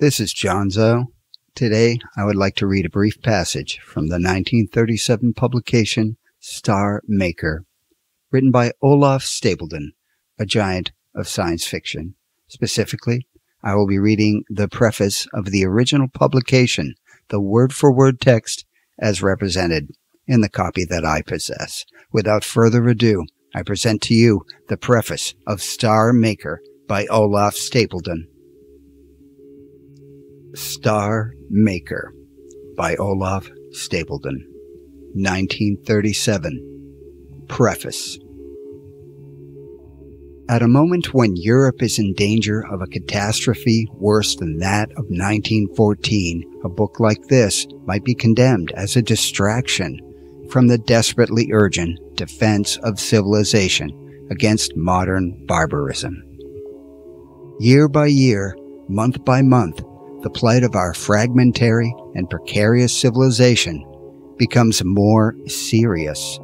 This is Jonzo. Today, I would like to read a brief passage from the 1937 publication Star Maker, written by Olaf Stapledon, a giant of science fiction. Specifically, I will be reading the preface of the original publication, the word-for-word text as represented in the copy that I possess. Without further ado, I present to you the preface of Star Maker by Olaf Stapledon. Star Maker by Olaf Stapledon, 1937. Preface. At a moment when Europe is in danger of a catastrophe worse than that of 1914, a book like this might be condemned as a distraction from the desperately urgent defense of civilization against modern barbarism. Year by year, month by month, the plight of our fragmentary and precarious civilization becomes more serious.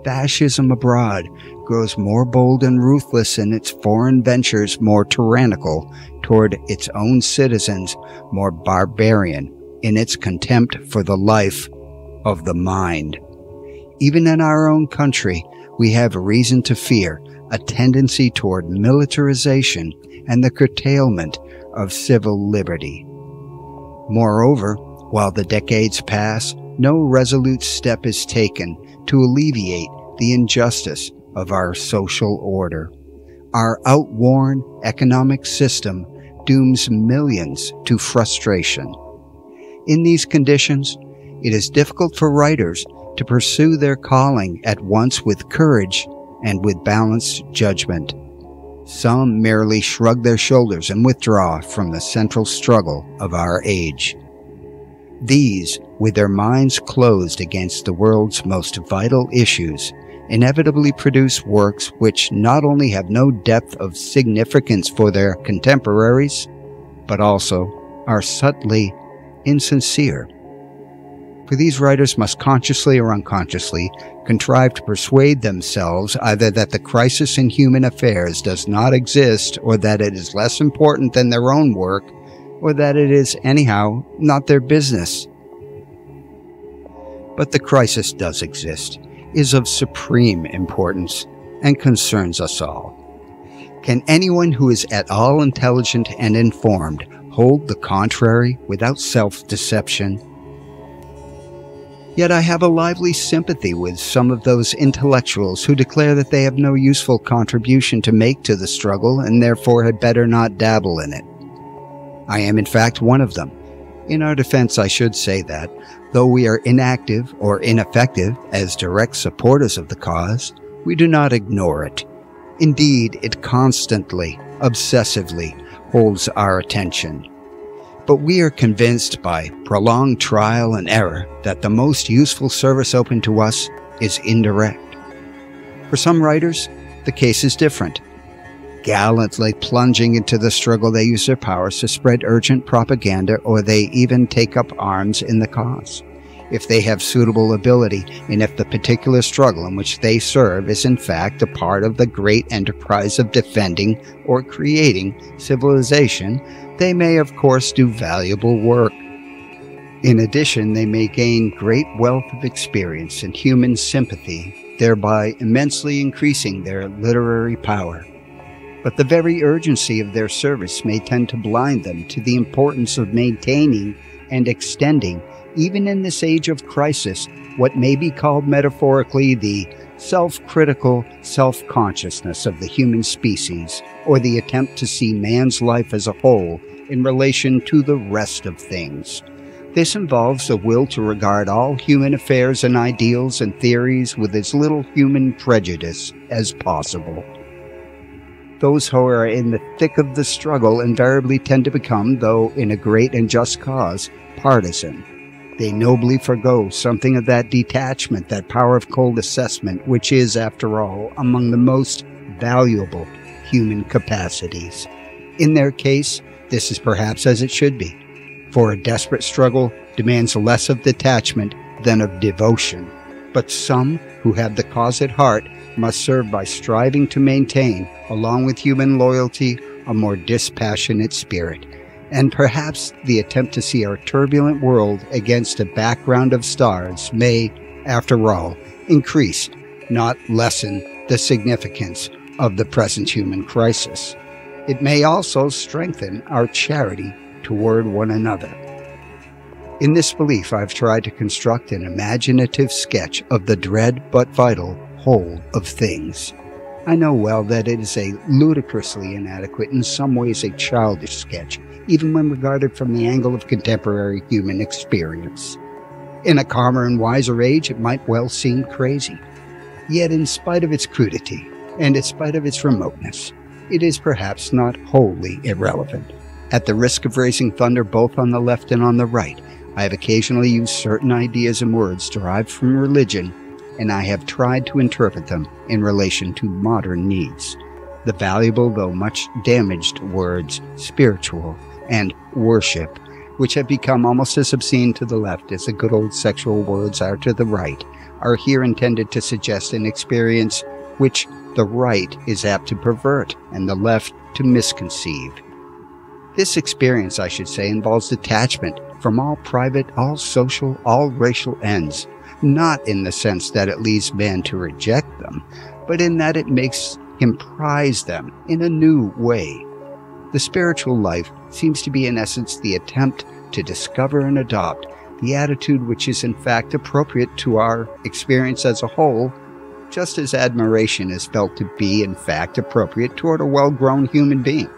Fascism abroad grows more bold and ruthless in its foreign ventures, more tyrannical toward its own citizens, more barbarian in its contempt for the life of the mind. Even in our own country, we have reason to fear a tendency toward militarization and the curtailment of civil liberty. Moreover, while the decades pass, no resolute step is taken to alleviate the injustice of our social order. Our outworn economic system dooms millions to frustration. In these conditions, it is difficult for writers to pursue their calling at once with courage and with balanced judgment. Some merely shrug their shoulders and withdraw from the central struggle of our age. These, with their minds closed against the world's most vital issues, inevitably produce works which not only have no depth of significance for their contemporaries, but also are subtly insincere. For these writers must consciously or unconsciously contrive to persuade themselves either that the crisis in human affairs does not exist, or that it is less important than their own work, or that it is anyhow not their business. But the crisis does exist, is of supreme importance, and concerns us all. Can anyone who is at all intelligent and informed hold the contrary without self-deception? Yet I have a lively sympathy with some of those intellectuals who declare that they have no useful contribution to make to the struggle and therefore had better not dabble in it. I am in fact one of them. In our defense, I should say that, though we are inactive or ineffective as direct supporters of the cause, we do not ignore it. Indeed, it constantly, obsessively holds our attention. But we are convinced by prolonged trial and error that the most useful service open to us is indirect. For some writers, the case is different. Gallantly plunging into the struggle, they use their powers to spread urgent propaganda, or they even take up arms in the cause, if they have suitable ability, and if the particular struggle in which they serve is in fact a part of the great enterprise of defending or creating civilization. They may of course do valuable work. In addition, they may gain great wealth of experience and human sympathy, thereby immensely increasing their literary power. But the very urgency of their service may tend to blind them to the importance of maintaining and extending, even in this age of crisis, what may be called metaphorically the self-critical self-consciousness of the human species, or the attempt to see man's life as a whole in relation to the rest of things. This involves a will to regard all human affairs and ideals and theories with as little human prejudice as possible. Those who are in the thick of the struggle invariably tend to become, though in a great and just cause, partisan. They nobly forgo something of that detachment, that power of cold assessment, which is, after all, among the most valuable human capacities. In their case, this is perhaps as it should be, for a desperate struggle demands less of detachment than of devotion. But some who have the cause at heart must serve by striving to maintain, along with human loyalty, a more dispassionate spirit. And perhaps the attempt to see our turbulent world against a background of stars may, after all, increase, not lessen, the significance of the present human crisis. It may also strengthen our charity toward one another. In this belief, I've tried to construct an imaginative sketch of the dread but vital whole of things. I know well that it is a ludicrously inadequate, in some ways a childish sketch, even when regarded from the angle of contemporary human experience. In a calmer and wiser age, it might well seem crazy. Yet in spite of its crudity, and in spite of its remoteness, it is perhaps not wholly irrelevant. At the risk of raising thunder both on the left and on the right, I have occasionally used certain ideas and words derived from religion, and I have tried to interpret them in relation to modern needs. The valuable, though much damaged words, spiritual and worship, which have become almost as obscene to the left as the good old sexual words are to the right, are here intended to suggest an experience which the right is apt to pervert and the left to misconceive. This experience, I should say, involves detachment from all private, all social, all racial ends, not in the sense that it leads man to reject them, but in that it makes him prize them in a new way. The spiritual life seems to be in essence the attempt to discover and adopt the attitude which is in fact appropriate to our experience as a whole, just as admiration is felt to be in fact appropriate toward a well-grown human being.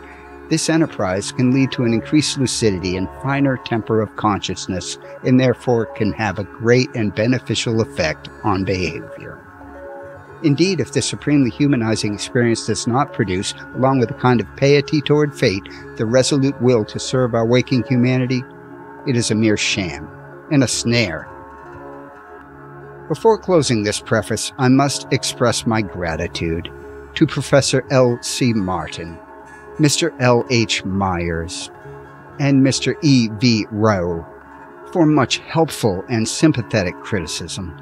This enterprise can lead to an increased lucidity and finer temper of consciousness, and therefore can have a great and beneficial effect on behavior. Indeed, if this supremely humanizing experience does not produce, along with a kind of piety toward fate, the resolute will to serve our waking humanity, it is a mere sham and a snare. Before closing this preface, I must express my gratitude to Professor L. C. Martin, Mr. L. H. Myers, and Mr. E. V. Rao for much helpful and sympathetic criticism,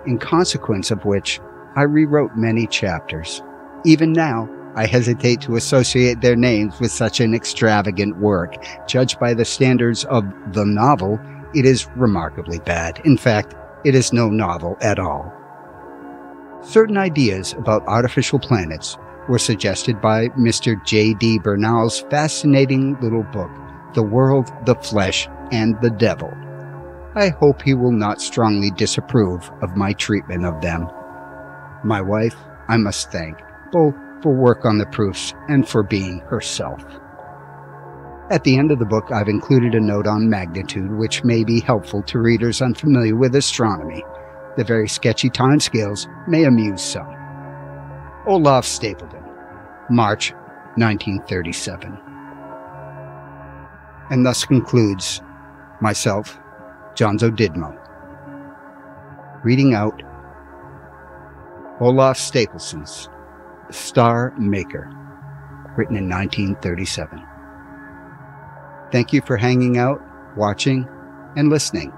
in consequence of which I rewrote many chapters. Even now, I hesitate to associate their names with such an extravagant work. Judged by the standards of the novel, it is remarkably bad. In fact, it is no novel at all. Certain ideas about artificial planets were suggested by Mr. J. D. Bernal's fascinating little book, The World, the Flesh, and the Devil. I hope he will not strongly disapprove of my treatment of them. My wife, I must thank, both for work on the proofs and for being herself. At the end of the book, I've included a note on magnitude, which may be helpful to readers unfamiliar with astronomy. The very sketchy timescales may amuse some. Olaf Stapledon, March 1937. And thus concludes myself, Jonzo Didmo, reading out Olaf Stapledon's Star Maker, written in 1937. Thank you for hanging out, watching, and listening.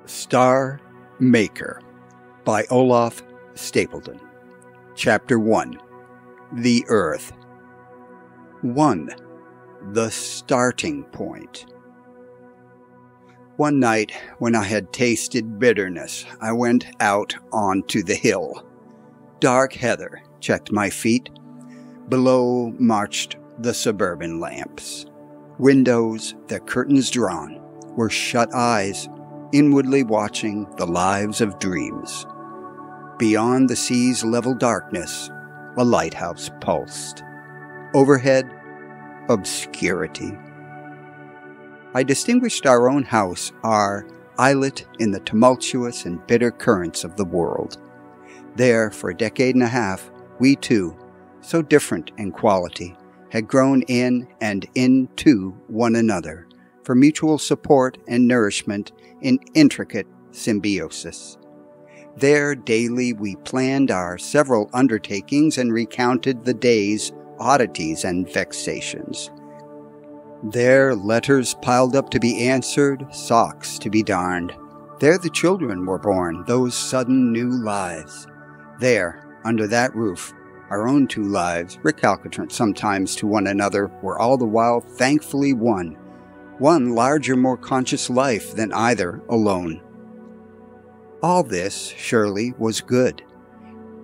Star Maker by Olaf Stapledon. Chapter 1. The Earth. 1. The Starting Point. One night, when I had tasted bitterness, I went out onto the hill. Dark heather checked my feet. Below marched the suburban lamps. Windows, their curtains drawn, were shut eyes, inwardly watching the lives of dreams. Beyond the sea's level darkness, a lighthouse pulsed. Overhead, obscurity. I distinguished our own house, our islet in the tumultuous and bitter currents of the world. There, for a decade and a half, we two, so different in quality, had grown in and into one another, for mutual support and nourishment in intricate symbiosis. There daily we planned our several undertakings and recounted the day's oddities and vexations. There letters piled up to be answered, socks to be darned. There the children were born, those sudden new lives. There, under that roof, our own two lives, recalcitrant sometimes to one another, were all the while thankfully one larger, more conscious life than either alone. All this, surely, was good.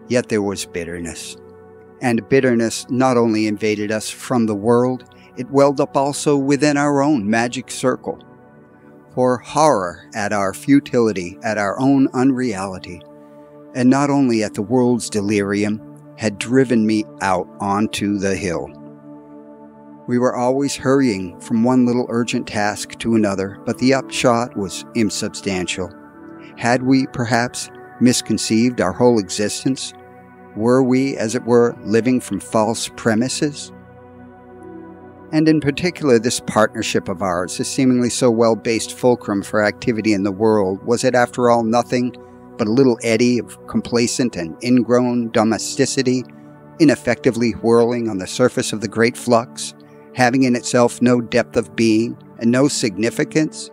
Yet there was bitterness. And bitterness not only invaded us from the world, it welled up also within our own magic circle. For horror at our futility, at our own unreality, and not only at the world's delirium, had driven me out onto the hill. We were always hurrying from one little urgent task to another, but the upshot was insubstantial. Had we, perhaps, misconceived our whole existence? Were we, as it were, living from false premises? And in particular, this partnership of ours, this seemingly so well-based fulcrum for activity in the world, was it after all nothing but a little eddy of complacent and ingrown domesticity, ineffectively whirling on the surface of the great flux, having in itself no depth of being and no significance?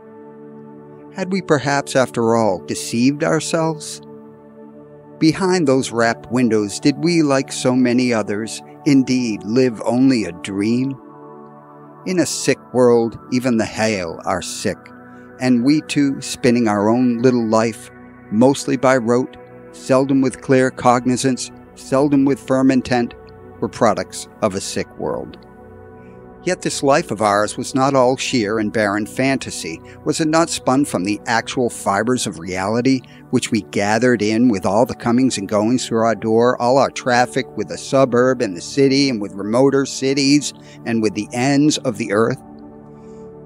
Had we perhaps, after all, deceived ourselves? Behind those rapt windows, did we, like so many others, indeed live only a dream? In a sick world, even the hale are sick, and we too, spinning our own little life, mostly by rote, seldom with clear cognizance, seldom with firm intent, were products of a sick world. Yet this life of ours was not all sheer and barren fantasy. Was it not spun from the actual fibers of reality, which we gathered in with all the comings and goings through our door, all our traffic with the suburb and the city, and with remoter cities, and with the ends of the earth?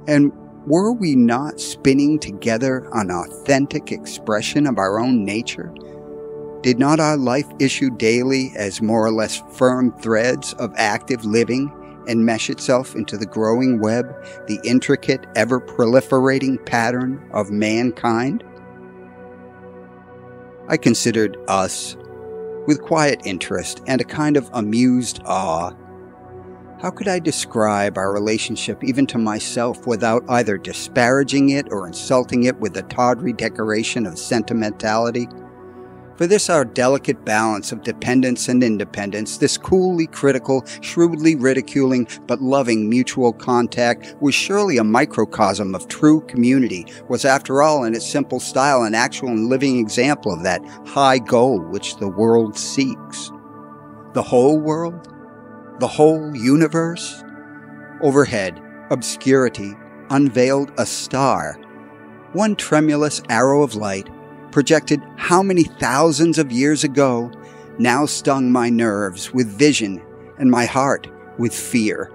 And were we not spinning together an authentic expression of our own nature? Did not our life issue daily as more or less firm threads of active living, and mesh itself into the growing web, the intricate, ever-proliferating pattern of mankind? I considered us with quiet interest and a kind of amused awe. How could I describe our relationship even to myself without either disparaging it or insulting it with the tawdry decoration of sentimentality? For this our delicate balance of dependence and independence, this coolly critical, shrewdly ridiculing, but loving mutual contact, was surely a microcosm of true community, was after all in its simple style an actual and living example of that high goal which the world seeks. The whole world? The whole universe? Overhead, obscurity, unveiled a star. One tremulous arrow of light, projected how many thousands of years ago, now stung my nerves with vision and my heart with fear.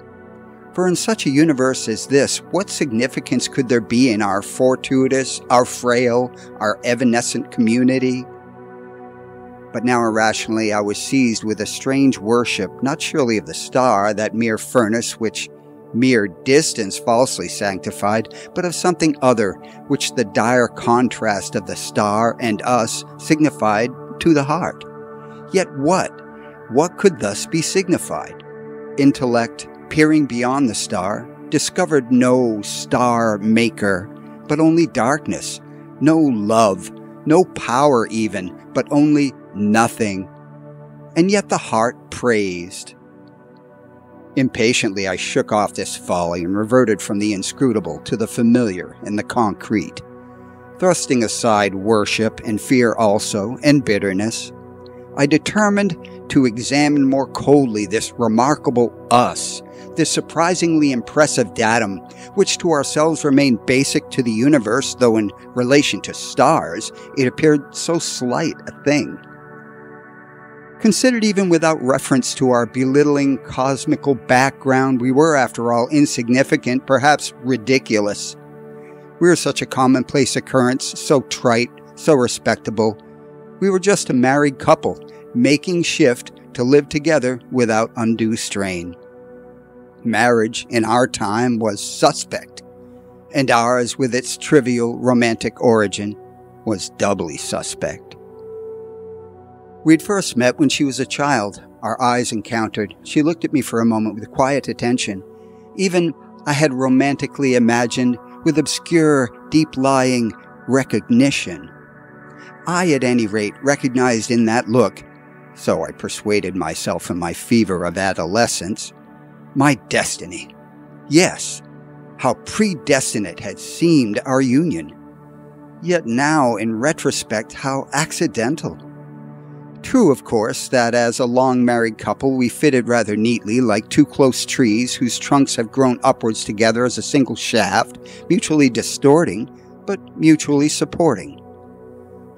For in such a universe as this, what significance could there be in our fortuitous, our frail, our evanescent community? But now irrationally I was seized with a strange worship, not surely of the star, that mere furnace which mere distance falsely sanctified, but of something other, which the dire contrast of the star and us signified to the heart. Yet what? What could thus be signified? Intellect, peering beyond the star, discovered no star maker, but only darkness, no love, no power even, but only nothing. And yet the heart praised. Impatiently I shook off this folly and reverted from the inscrutable to the familiar and the concrete, thrusting aside worship and fear also, and bitterness. I determined to examine more coldly this remarkable us, this surprisingly impressive datum, which to ourselves remained basic to the universe, though in relation to stars, it appeared so slight a thing. Considered even without reference to our belittling cosmical background, we were, after all, insignificant, perhaps ridiculous. We were such a commonplace occurrence, so trite, so respectable. We were just a married couple, making shift to live together without undue strain. Marriage, in our time, was suspect, and ours, with its trivial romantic origin, was doubly suspect. We'd first met when she was a child. Our eyes encountered. She looked at me for a moment with quiet attention. Even I had romantically imagined, with obscure, deep-lying recognition. I, at any rate, recognized in that look, so I persuaded myself in my fever of adolescence, my destiny. Yes, how predestinate had seemed our union. Yet now, in retrospect, how accidental. True, of course, that as a long-married couple we fitted rather neatly like two close trees whose trunks have grown upwards together as a single shaft, mutually distorting, but mutually supporting.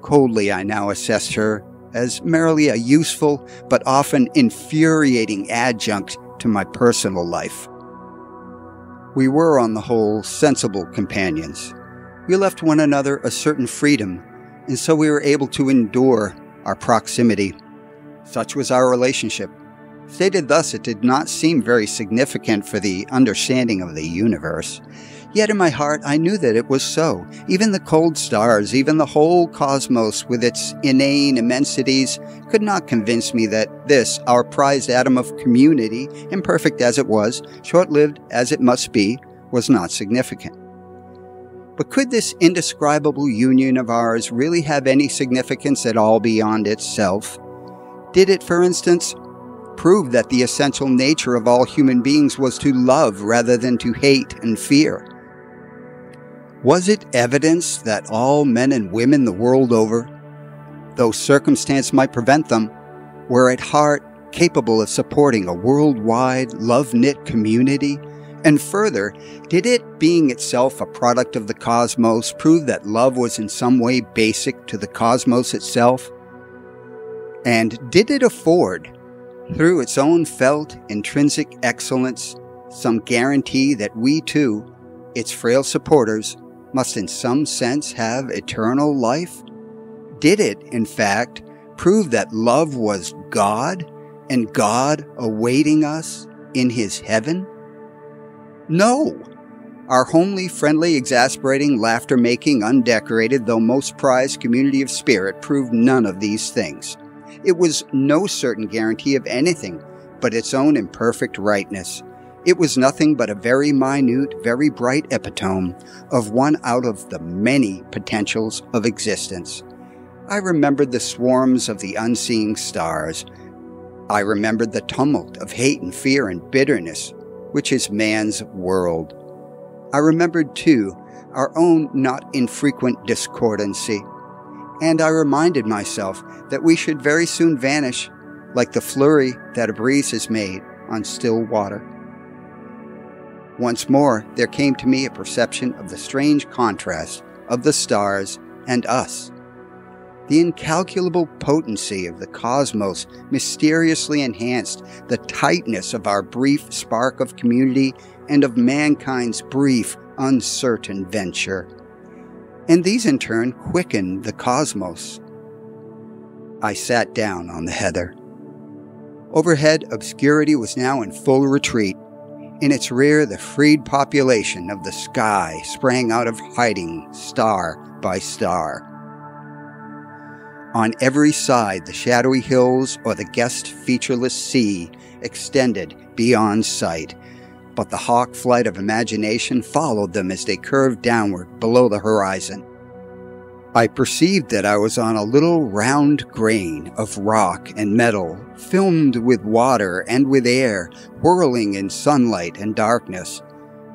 Coldly I now assessed her as merely a useful but often infuriating adjunct to my personal life. We were, on the whole, sensible companions. We left one another a certain freedom, and so we were able to endure our proximity. Such was our relationship. Stated thus, it did not seem very significant for the understanding of the universe. Yet in my heart I knew that it was so. Even the cold stars, even the whole cosmos with its inane immensities, could not convince me that this, our prized atom of community, imperfect as it was, short-lived as it must be, was not significant. But could this indescribable union of ours really have any significance at all beyond itself? Did it, for instance, prove that the essential nature of all human beings was to love rather than to hate and fear? Was it evidence that all men and women the world over, though circumstance might prevent them, were at heart capable of supporting a worldwide, love-knit community? And further, did it, being itself a product of the cosmos, prove that love was in some way basic to the cosmos itself? And did it afford, through its own felt intrinsic excellence, some guarantee that we too, its frail supporters, must in some sense have eternal life? Did it, in fact, prove that love was God, and God awaiting us in His heaven? No! Our homely, friendly, exasperating, laughter-making, undecorated, though most prized community of spirit proved none of these things. It was no certain guarantee of anything but its own imperfect rightness. It was nothing but a very minute, very bright epitome of one out of the many potentials of existence. I remembered the swarms of the unseeing stars. I remembered the tumult of hate and fear and bitterness, which is man's world. I remembered, too, our own not infrequent discordancy, and I reminded myself that we should very soon vanish like the flurry that a breeze has made on still water. Once more, there came to me a perception of the strange contrast of the stars and us. The incalculable potency of the cosmos mysteriously enhanced the tightness of our brief spark of community and of mankind's brief, uncertain venture. And these in turn quickened the cosmos. I sat down on the heather. Overhead, obscurity was now in full retreat. In its rear, the freed population of the sky sprang out of hiding, star by star. On every side, the shadowy hills or the guessed featureless sea extended beyond sight, but the hawk flight of imagination followed them as they curved downward below the horizon. I perceived that I was on a little round grain of rock and metal, filmed with water and with air, whirling in sunlight and darkness.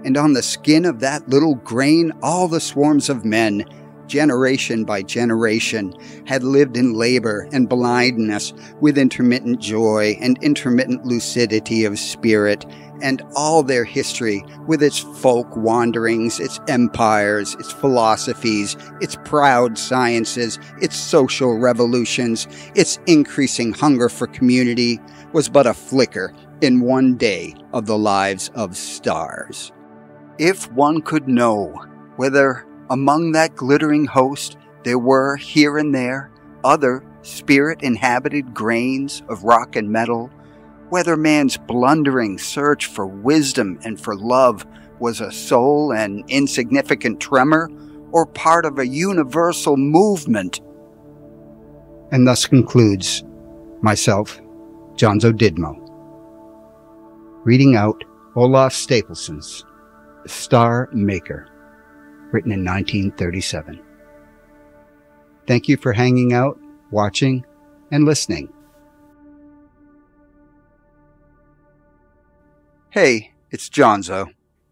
And on the skin of that little grain, all the swarms of men, generation by generation, had lived in labor and blindness, with intermittent joy and intermittent lucidity of spirit, and all their history, with its folk wanderings, its empires, its philosophies, its proud sciences, its social revolutions, its increasing hunger for community, was but a flicker in one day of the lives of stars. If one could know whether among that glittering host there were here and there other spirit-inhabited grains of rock and metal, whether man's blundering search for wisdom and for love was a sole and insignificant tremor, or part of a universal movement. And thus concludes myself, Jonzo Didmo, reading out Olaf Stapledon's Star Maker, written in 1937. Thank you for hanging out, watching, and listening. Hey, it's Jonzo.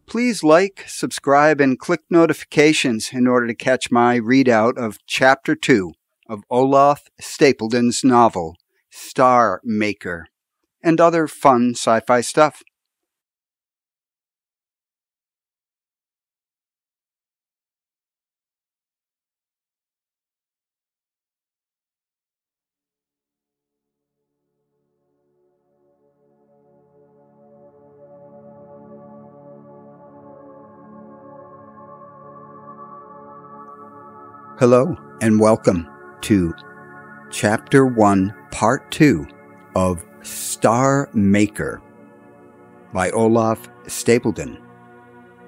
Please like, subscribe, and click notifications in order to catch my readout of Chapter 2 of Olaf Stapledon's novel, Star Maker, and other fun sci-fi stuff. Hello, and welcome to Chapter 1, Part 2 of Star Maker by Olaf Stapledon,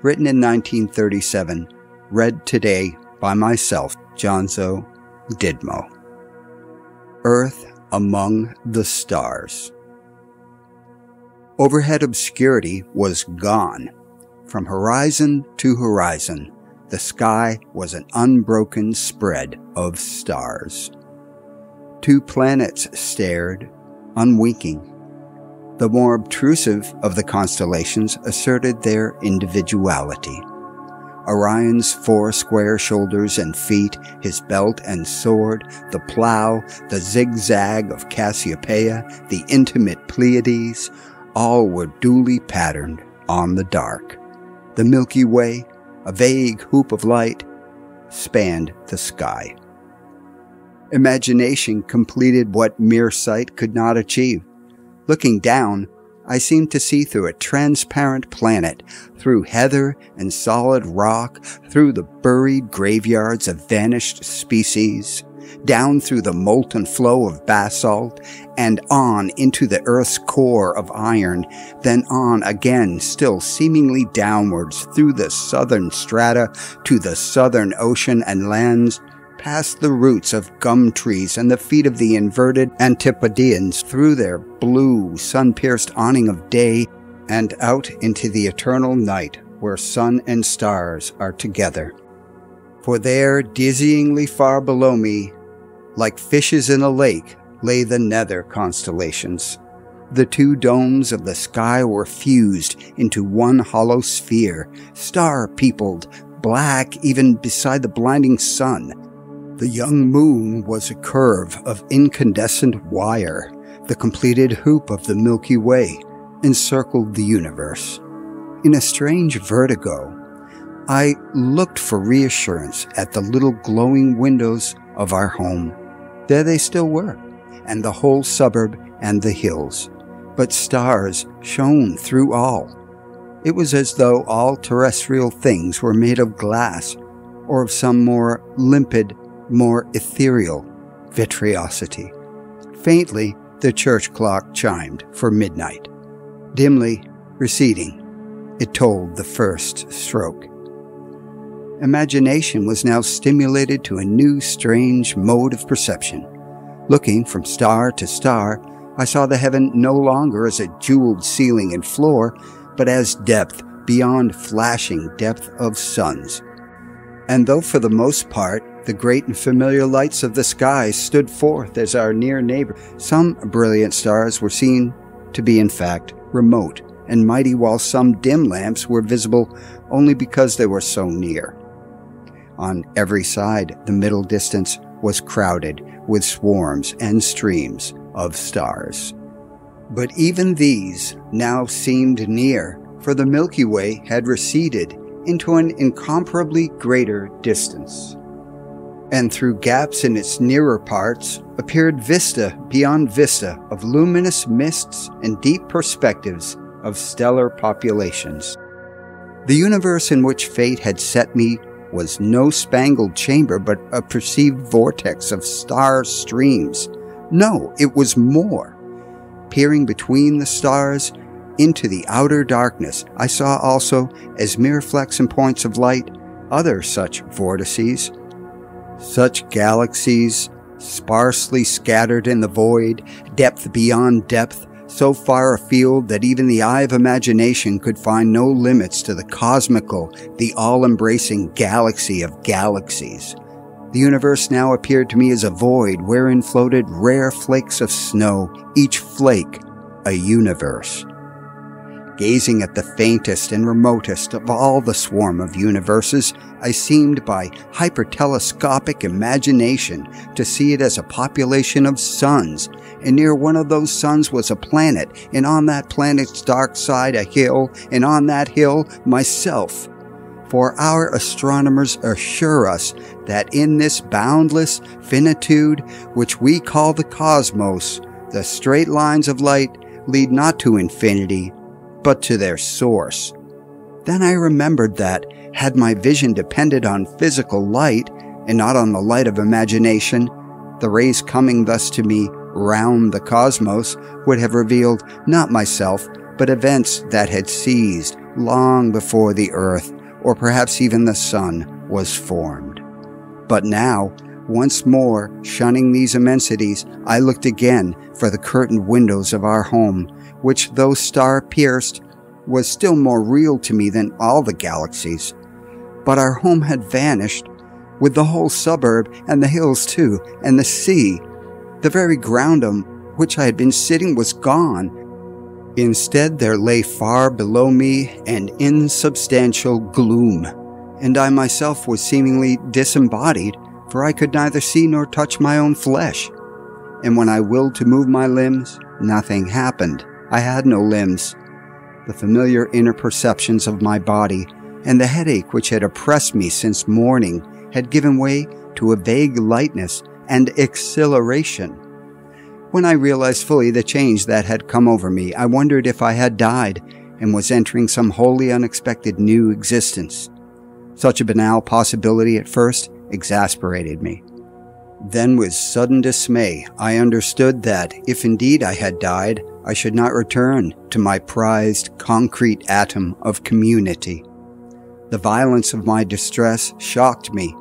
written in 1937, read today by myself, Jonzo Didmo. Earth Among the Stars. Overhead obscurity was gone. From horizon to horizon, the sky was an unbroken spread of stars. 2 planets stared, unwinking. The more obtrusive of the constellations asserted their individuality. Orion's 4 square shoulders and feet, his belt and sword, the plough, the zigzag of Cassiopeia, the intimate Pleiades, all were duly patterned on the dark. The Milky Way, a vague hoop of light, spanned the sky. Imagination completed what mere sight could not achieve. Looking down, I seemed to see through a transparent planet, through heather and solid rock, through the buried graveyards of vanished species, down through the molten flow of basalt, and on into the Earth's core of iron, then on again, still seemingly downwards through the southern strata to the southern ocean and lands, past the roots of gum trees and the feet of the inverted Antipodeans, through their blue, sun-pierced awning of day, and out into the eternal night where sun and stars are together. For there, dizzyingly far below me, like fishes in a lake, lay the nether constellations. The 2 domes of the sky were fused into one hollow sphere, star-peopled, black even beside the blinding sun. The young moon was a curve of incandescent wire. The completed hoop of the Milky Way encircled the universe. In a strange vertigo, I looked for reassurance at the little glowing windows of our home. There they still were, and the whole suburb and the hills. But stars shone through all. It was as though all terrestrial things were made of glass, or of some more limpid, more ethereal vitreosity. Faintly, the church clock chimed for midnight. Dimly, receding, it tolled the first stroke. Imagination was now stimulated to a new, strange mode of perception. Looking from star to star, I saw the heaven no longer as a jeweled ceiling and floor, but as depth beyond flashing depth of suns. And though for the most part The great and familiar lights of the sky stood forth as our near neighbor. Some brilliant stars were seen to be, in fact, remote and mighty, while some dim lamps were visible only because they were so near. On every side, the middle distance was crowded with swarms and streams of stars. But even these now seemed near, for the Milky Way had receded into an incomparably greater distance, and through gaps in its nearer parts appeared vista beyond vista of luminous mists and deep perspectives of stellar populations. The universe in which fate had set me was no spangled chamber, but a perceived vortex of star streams. No, it was more. Peering between the stars into the outer darkness, I saw also, as mere flecks and points of light, other such vortices, such galaxies, sparsely scattered in the void, depth beyond depth, so far afield that even the eye of imagination could find no limits to the cosmical, the all-embracing galaxy of galaxies. The universe now appeared to me as a void wherein floated rare flakes of snow, each flake a universe. Gazing at the faintest and remotest of all the swarm of universes, I seemed by hypertelescopic imagination to see it as a population of suns, and near one of those suns was a planet, and on that planet's dark side a hill, and on that hill myself. For our astronomers assure us that in this boundless finitude which we call the cosmos, the straight lines of light lead not to infinity, but to their source. Then I remembered that, had my vision depended on physical light, and not on the light of imagination, the rays coming thus to me round the cosmos would have revealed not myself, but events that had ceased long before the earth, or perhaps even the sun, was formed. But now, once more shunning these immensities, I looked again for the curtained windows of our home, which, though star-pierced, was still more real to me than all the galaxies. But our home had vanished, with the whole suburb, and the hills too, and the sea. The very ground on which I had been sitting was gone. Instead, there lay far below me an insubstantial gloom, and I myself was seemingly disembodied, for I could neither see nor touch my own flesh. And when I willed to move my limbs, nothing happened. I had no limbs. The familiar inner perceptions of my body and the headache which had oppressed me since morning had given way to a vague lightness and exhilaration. When I realized fully the change that had come over me, I wondered if I had died and was entering some wholly unexpected new existence. Such a banal possibility at first exasperated me. Then with sudden dismay, I understood that, if indeed I had died, I should not return to my prized concrete atom of community. The violence of my distress shocked me,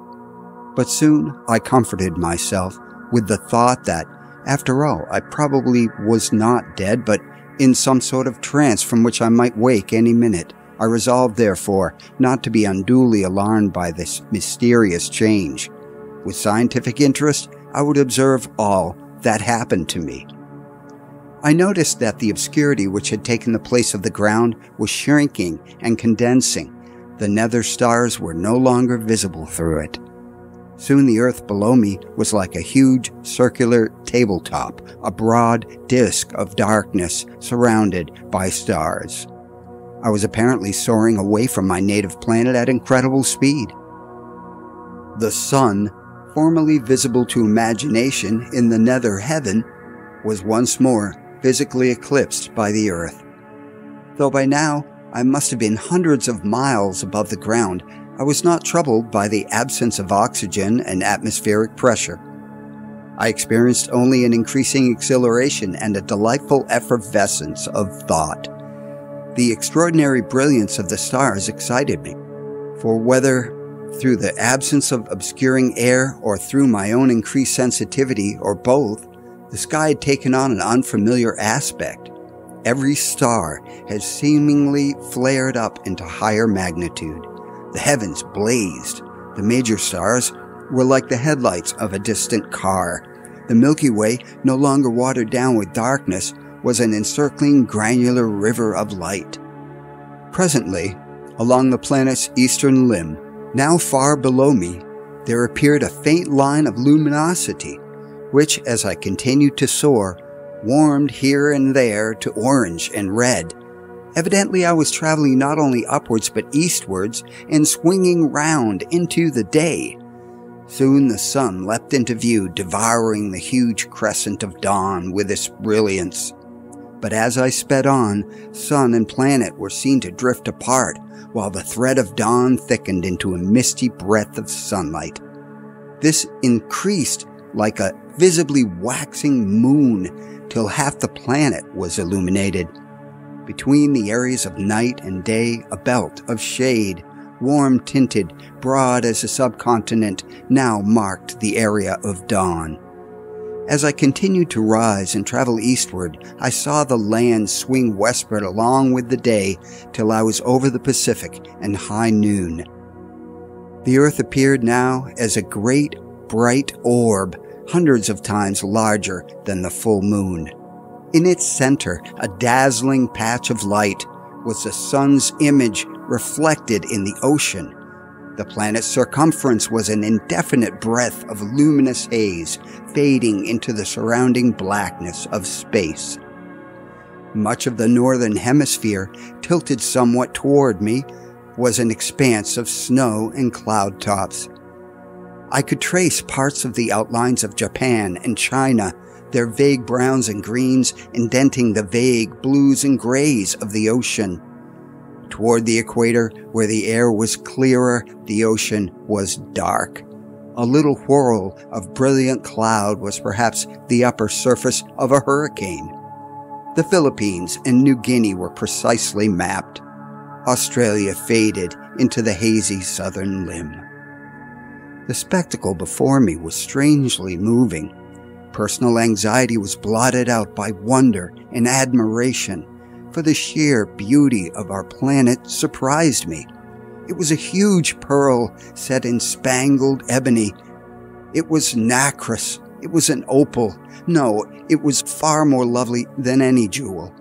but soon I comforted myself with the thought that, after all, I probably was not dead, but in some sort of trance from which I might wake any minute. I resolved, therefore, not to be unduly alarmed by this mysterious change. With scientific interest, I would observe all that happened to me. I noticed that the obscurity which had taken the place of the ground was shrinking and condensing. The nether stars were no longer visible through it. Soon the earth below me was like a huge circular tabletop, a broad disk of darkness surrounded by stars. I was apparently soaring away from my native planet at incredible speed. The sun, formerly visible to imagination in the nether heaven, was once more physically eclipsed by the earth. Though by now I must have been hundreds of miles above the ground, I was not troubled by the absence of oxygen and atmospheric pressure. I experienced only an increasing exhilaration and a delightful effervescence of thought. The extraordinary brilliance of the stars excited me, for whether through the absence of obscuring air or through my own increased sensitivity, or both, the sky had taken on an unfamiliar aspect. Every star had seemingly flared up into higher magnitude. The heavens blazed. The major stars were like the headlights of a distant car. The Milky Way, no longer watered down with darkness, was an encircling granular river of light. Presently, along the planet's eastern limb, now far below me, there appeared a faint line of luminosity, which, as I continued to soar, warmed here and there to orange and red. Evidently I was traveling not only upwards but eastwards and swinging round into the day. Soon the sun leapt into view, devouring the huge crescent of dawn with its brilliance. But as I sped on, sun and planet were seen to drift apart, while the thread of dawn thickened into a misty breadth of sunlight. This increased like a visibly waxing moon till half the planet was illuminated. Between the areas of night and day, a belt of shade, warm-tinted, broad as a subcontinent, now marked the area of dawn. As I continued to rise and travel eastward, I saw the land swing westward along with the day till I was over the Pacific and high noon. The earth appeared now as a great, bright orb, hundreds of times larger than the full moon. In its center, a dazzling patch of light, was the sun's image reflected in the ocean. The planet's circumference was an indefinite breadth of luminous haze, fading into the surrounding blackness of space. Much of the northern hemisphere, tilted somewhat toward me, was an expanse of snow and cloud tops. I could trace parts of the outlines of Japan and China, their vague browns and greens indenting the vague blues and grays of the ocean. Toward the equator, where the air was clearer, the ocean was dark. A little whirl of brilliant cloud was perhaps the upper surface of a hurricane. The Philippines and New Guinea were precisely mapped. Australia faded into the hazy southern limb. The spectacle before me was strangely moving. Personal anxiety was blotted out by wonder and admiration, for the sheer beauty of our planet surprised me. It was a huge pearl set in spangled ebony. It was nacre. It was an opal. No, it was far more lovely than any jewel.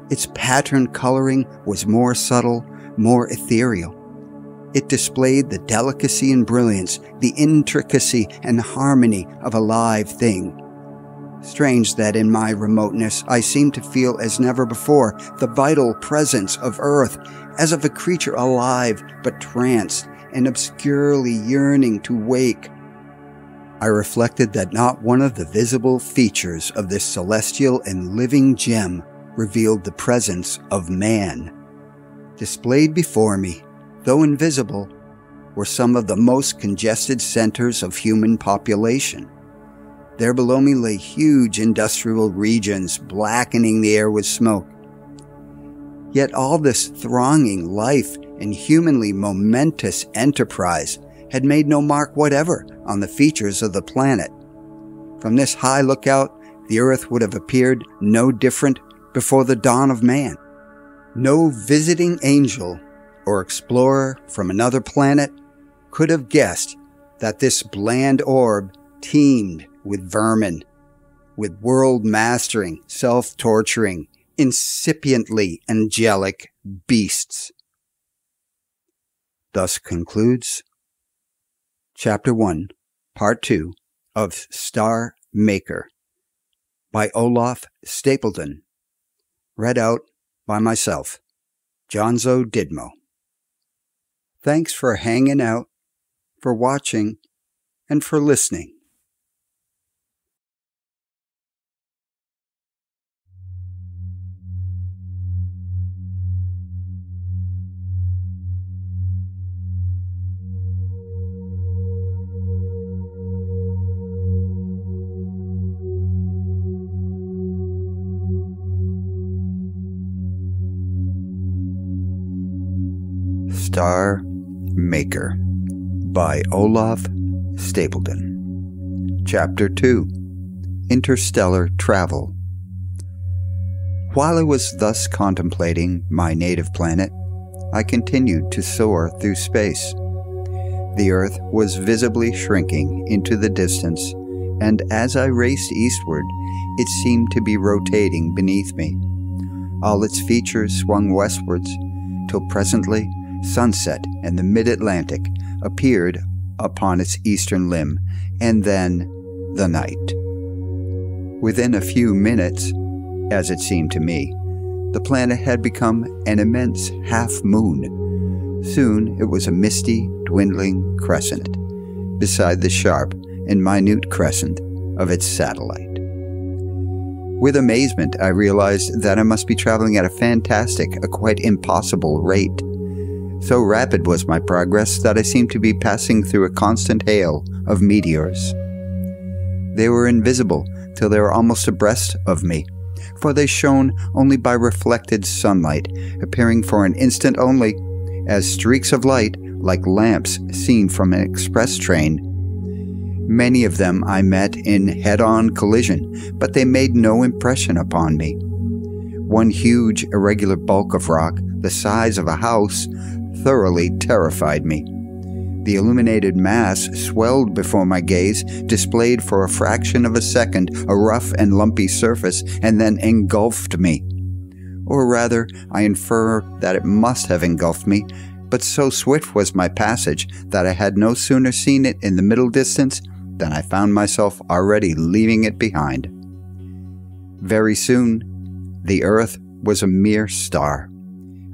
Its pattern coloring was more subtle, more ethereal. It displayed the delicacy and brilliance, the intricacy and harmony of a live thing. Strange that in my remoteness I seemed to feel as never before the vital presence of Earth, as of a creature alive but tranced and obscurely yearning to wake. I reflected that not one of the visible features of this celestial and living gem revealed the presence of man. Displayed before me, though invisible, were some of the most congested centers of human population. There below me lay huge industrial regions, blackening the air with smoke. Yet all this thronging life and humanly momentous enterprise had made no mark whatever on the features of the planet. From this high lookout, the earth would have appeared no different before the dawn of man. No visiting angel or explorer from another planet could have guessed that this bland orb teemed with vermin, with world-mastering, self-torturing, incipiently angelic beasts. Thus concludes Chapter 1, Part 2 of Star Maker by Olaf Stapledon. Read out by myself, Jonzo Didmo. Thanks for hanging out, for watching, and for listening. Star Maker by Olaf Stapledon. Chapter 2, Interstellar Travel. While I was thus contemplating my native planet, I continued to soar through space. The Earth was visibly shrinking into the distance, and as I raced eastward, it seemed to be rotating beneath me. All its features swung westwards, till presently sunset and the mid-Atlantic appeared upon its eastern limb, and then the night. Within a few minutes, as it seemed to me, the planet had become an immense half-moon. Soon it was a misty, dwindling crescent, beside the sharp and minute crescent of its satellite. With amazement, I realized that I must be traveling at a fantastic, a quite impossible rate. So rapid was my progress that I seemed to be passing through a constant hail of meteors. They were invisible till they were almost abreast of me, for they shone only by reflected sunlight, appearing for an instant only, as streaks of light like lamps seen from an express train. Many of them I met in head-on collision, but they made no impression upon me. One huge irregular bulk of rock, the size of a house, thoroughly terrified me. The illuminated mass swelled before my gaze, displayed for a fraction of a second a rough and lumpy surface, and then engulfed me. Or rather, I infer that it must have engulfed me, but so swift was my passage that I had no sooner seen it in the middle distance than I found myself already leaving it behind. Very soon, the Earth was a mere star.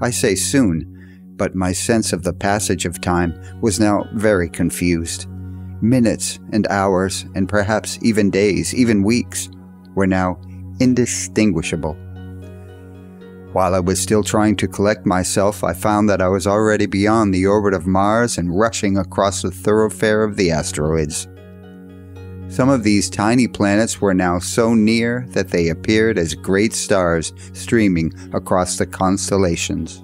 I say soon, but my sense of the passage of time was now very confused. Minutes and hours, and perhaps even days, even weeks, were now indistinguishable. While I was still trying to collect myself, I found that I was already beyond the orbit of Mars and rushing across the thoroughfare of the asteroids. Some of these tiny planets were now so near that they appeared as great stars streaming across the constellations.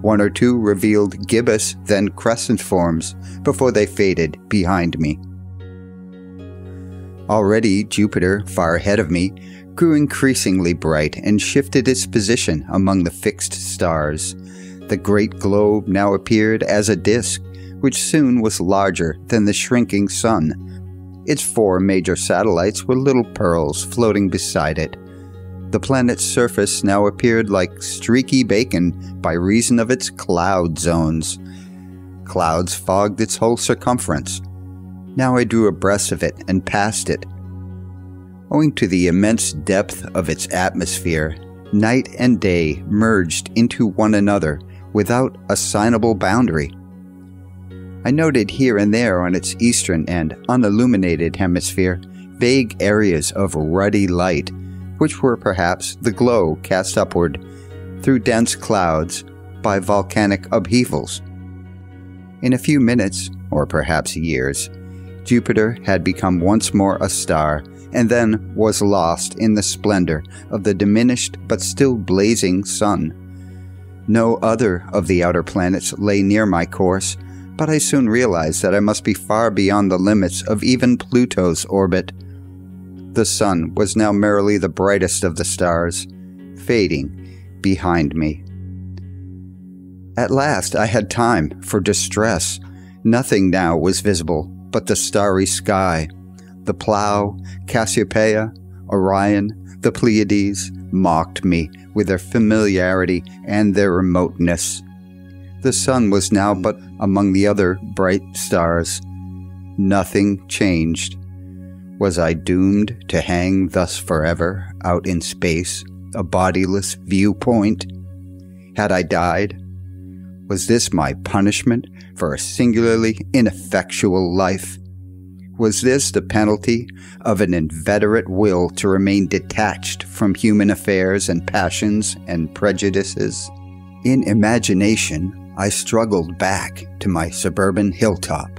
One or two revealed gibbous, then crescent forms, before they faded behind me. Already Jupiter, far ahead of me, grew increasingly bright and shifted its position among the fixed stars. The great globe now appeared as a disk, which soon was larger than the shrinking sun. Its 4 major satellites were little pearls floating beside it. The planet's surface now appeared like streaky bacon by reason of its cloud zones. Clouds fogged its whole circumference. Now I drew abreast of it and passed it. Owing to the immense depth of its atmosphere, night and day merged into one another without assignable boundary. I noted here and there on its eastern and unilluminated hemisphere vague areas of ruddy light, which were perhaps the glow cast upward through dense clouds by volcanic upheavals. In a few minutes, or perhaps years, Jupiter had become once more a star, and then was lost in the splendor of the diminished but still blazing sun. No other of the outer planets lay near my course, but I soon realized that I must be far beyond the limits of even Pluto's orbit. The sun was now merely the brightest of the stars, fading behind me. At last I had time for distress. Nothing now was visible but the starry sky. The Plough, Cassiopeia, Orion, the Pleiades mocked me with their familiarity and their remoteness. The sun was now but among the other bright stars. Nothing changed. Was I doomed to hang thus forever out in space, a bodiless viewpoint? Had I died? Was this my punishment for a singularly ineffectual life? Was this the penalty of an inveterate will to remain detached from human affairs and passions and prejudices? In imagination, I struggled back to my suburban hilltop.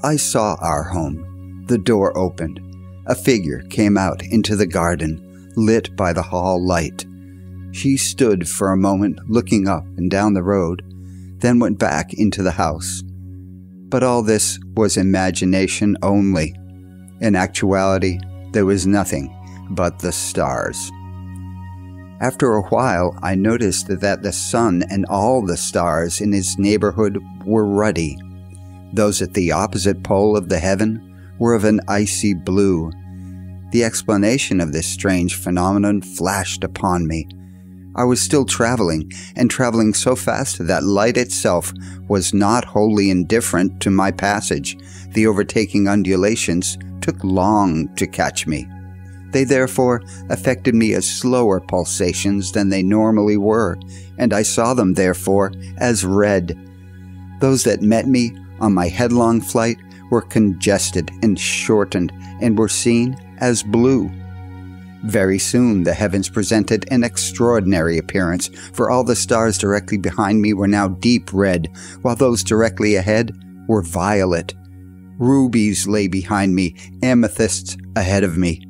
I saw our home. The door opened. A figure came out into the garden, lit by the hall light. She stood for a moment looking up and down the road, then went back into the house. But all this was imagination only. In actuality, there was nothing but the stars. After a while, I noticed that the sun and all the stars in its neighborhood were ruddy. Those at the opposite pole of the heaven were of an icy blue. The explanation of this strange phenomenon flashed upon me. I was still traveling, and traveling so fast that light itself was not wholly indifferent to my passage. The overtaking undulations took long to catch me. They therefore affected me as slower pulsations than they normally were, and I saw them therefore as red. Those that met me on my headlong flight were congested and shortened, and were seen as blue. Very soon the heavens presented an extraordinary appearance, for all the stars directly behind me were now deep red, while those directly ahead were violet. Rubies lay behind me, amethysts ahead of me.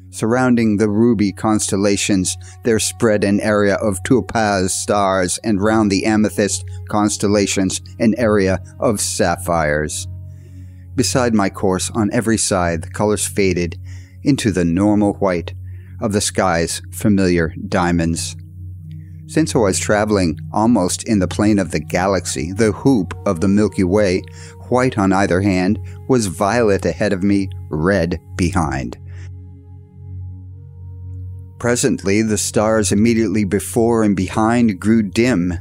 Surrounding the ruby constellations there spread an area of topaz stars, and round the amethyst constellations an area of sapphires. Beside my course, on every side, the colors faded into the normal white of the sky's familiar diamonds. Since I was traveling almost in the plane of the galaxy, the hoop of the Milky Way, white on either hand, was violet ahead of me, red behind. Presently, the stars immediately before and behind grew dim,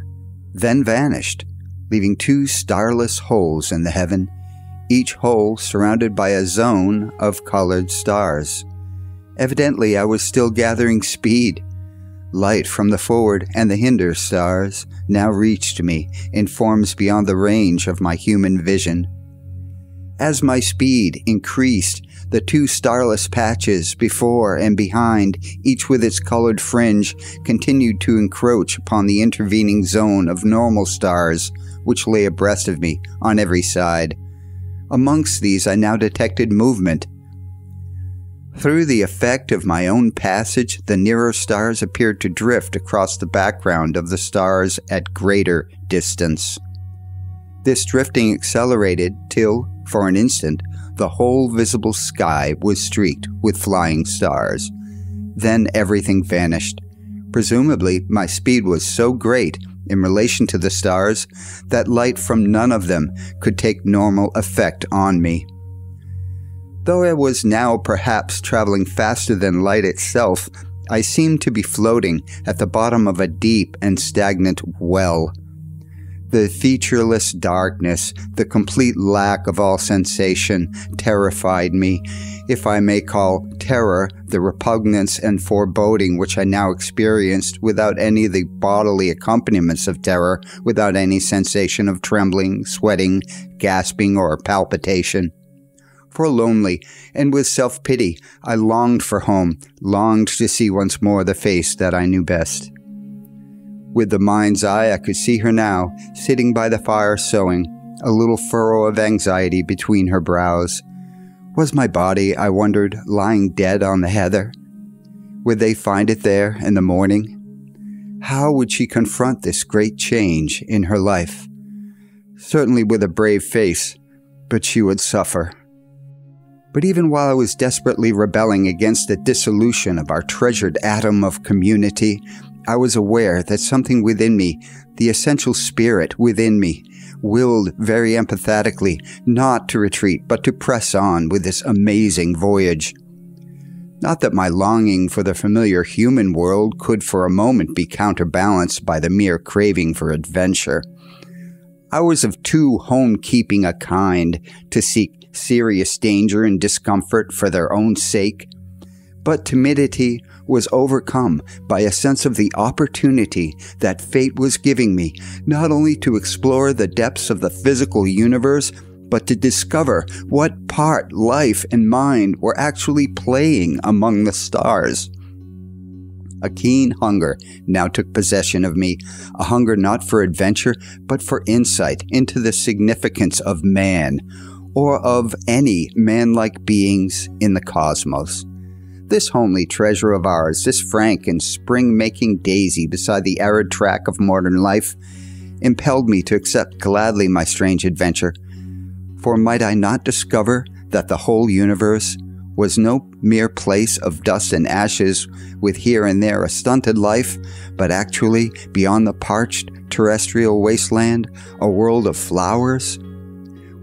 then vanished, leaving two starless holes in the heaven, each hole surrounded by a zone of colored stars. Evidently, I was still gathering speed. Light from the forward and the hinder stars now reached me in forms beyond the range of my human vision. As my speed increased, the two starless patches before and behind, each with its colored fringe, continued to encroach upon the intervening zone of normal stars which lay abreast of me on every side. Amongst these I now detected movement. Through the effect of my own passage, the nearer stars appeared to drift across the background of the stars at greater distance. This drifting accelerated till, for an instant, the whole visible sky was streaked with flying stars. Then everything vanished. Presumably, my speed was so great in relation to the stars that light from none of them could take normal effect on me. Though I was now perhaps traveling faster than light itself, I seemed to be floating at the bottom of a deep and stagnant well. The featureless darkness, the complete lack of all sensation, terrified me, if I may call terror the repugnance and foreboding which I now experienced without any of the bodily accompaniments of terror, without any sensation of trembling, sweating, gasping, or palpitation. Forlornly, and with self-pity, I longed for home, longed to see once more the face that I knew best. With the mind's eye, I could see her now, sitting by the fire sewing, a little furrow of anxiety between her brows. Was my body, I wondered, lying dead on the heather? Would they find it there in the morning? How would she confront this great change in her life? Certainly with a brave face, but she would suffer. But even while I was desperately rebelling against the dissolution of our treasured atom of community, I was aware that something within me, the essential spirit within me, willed very empathetically not to retreat but to press on with this amazing voyage. Not that my longing for the familiar human world could for a moment be counterbalanced by the mere craving for adventure. I was of too home-keeping a kind to seek serious danger and discomfort for their own sake, but timidity was overcome by a sense of the opportunity that fate was giving me, not only to explore the depths of the physical universe, but to discover what part life and mind were actually playing among the stars. A keen hunger now took possession of me, a hunger not for adventure, but for insight into the significance of man, or of any man-like beings in the cosmos. This homely treasure of ours, this frank and spring-making daisy beside the arid track of modern life, impelled me to accept gladly my strange adventure. For might I not discover that the whole universe was no mere place of dust and ashes with here and there a stunted life, but actually, beyond the parched terrestrial wasteland, a world of flowers?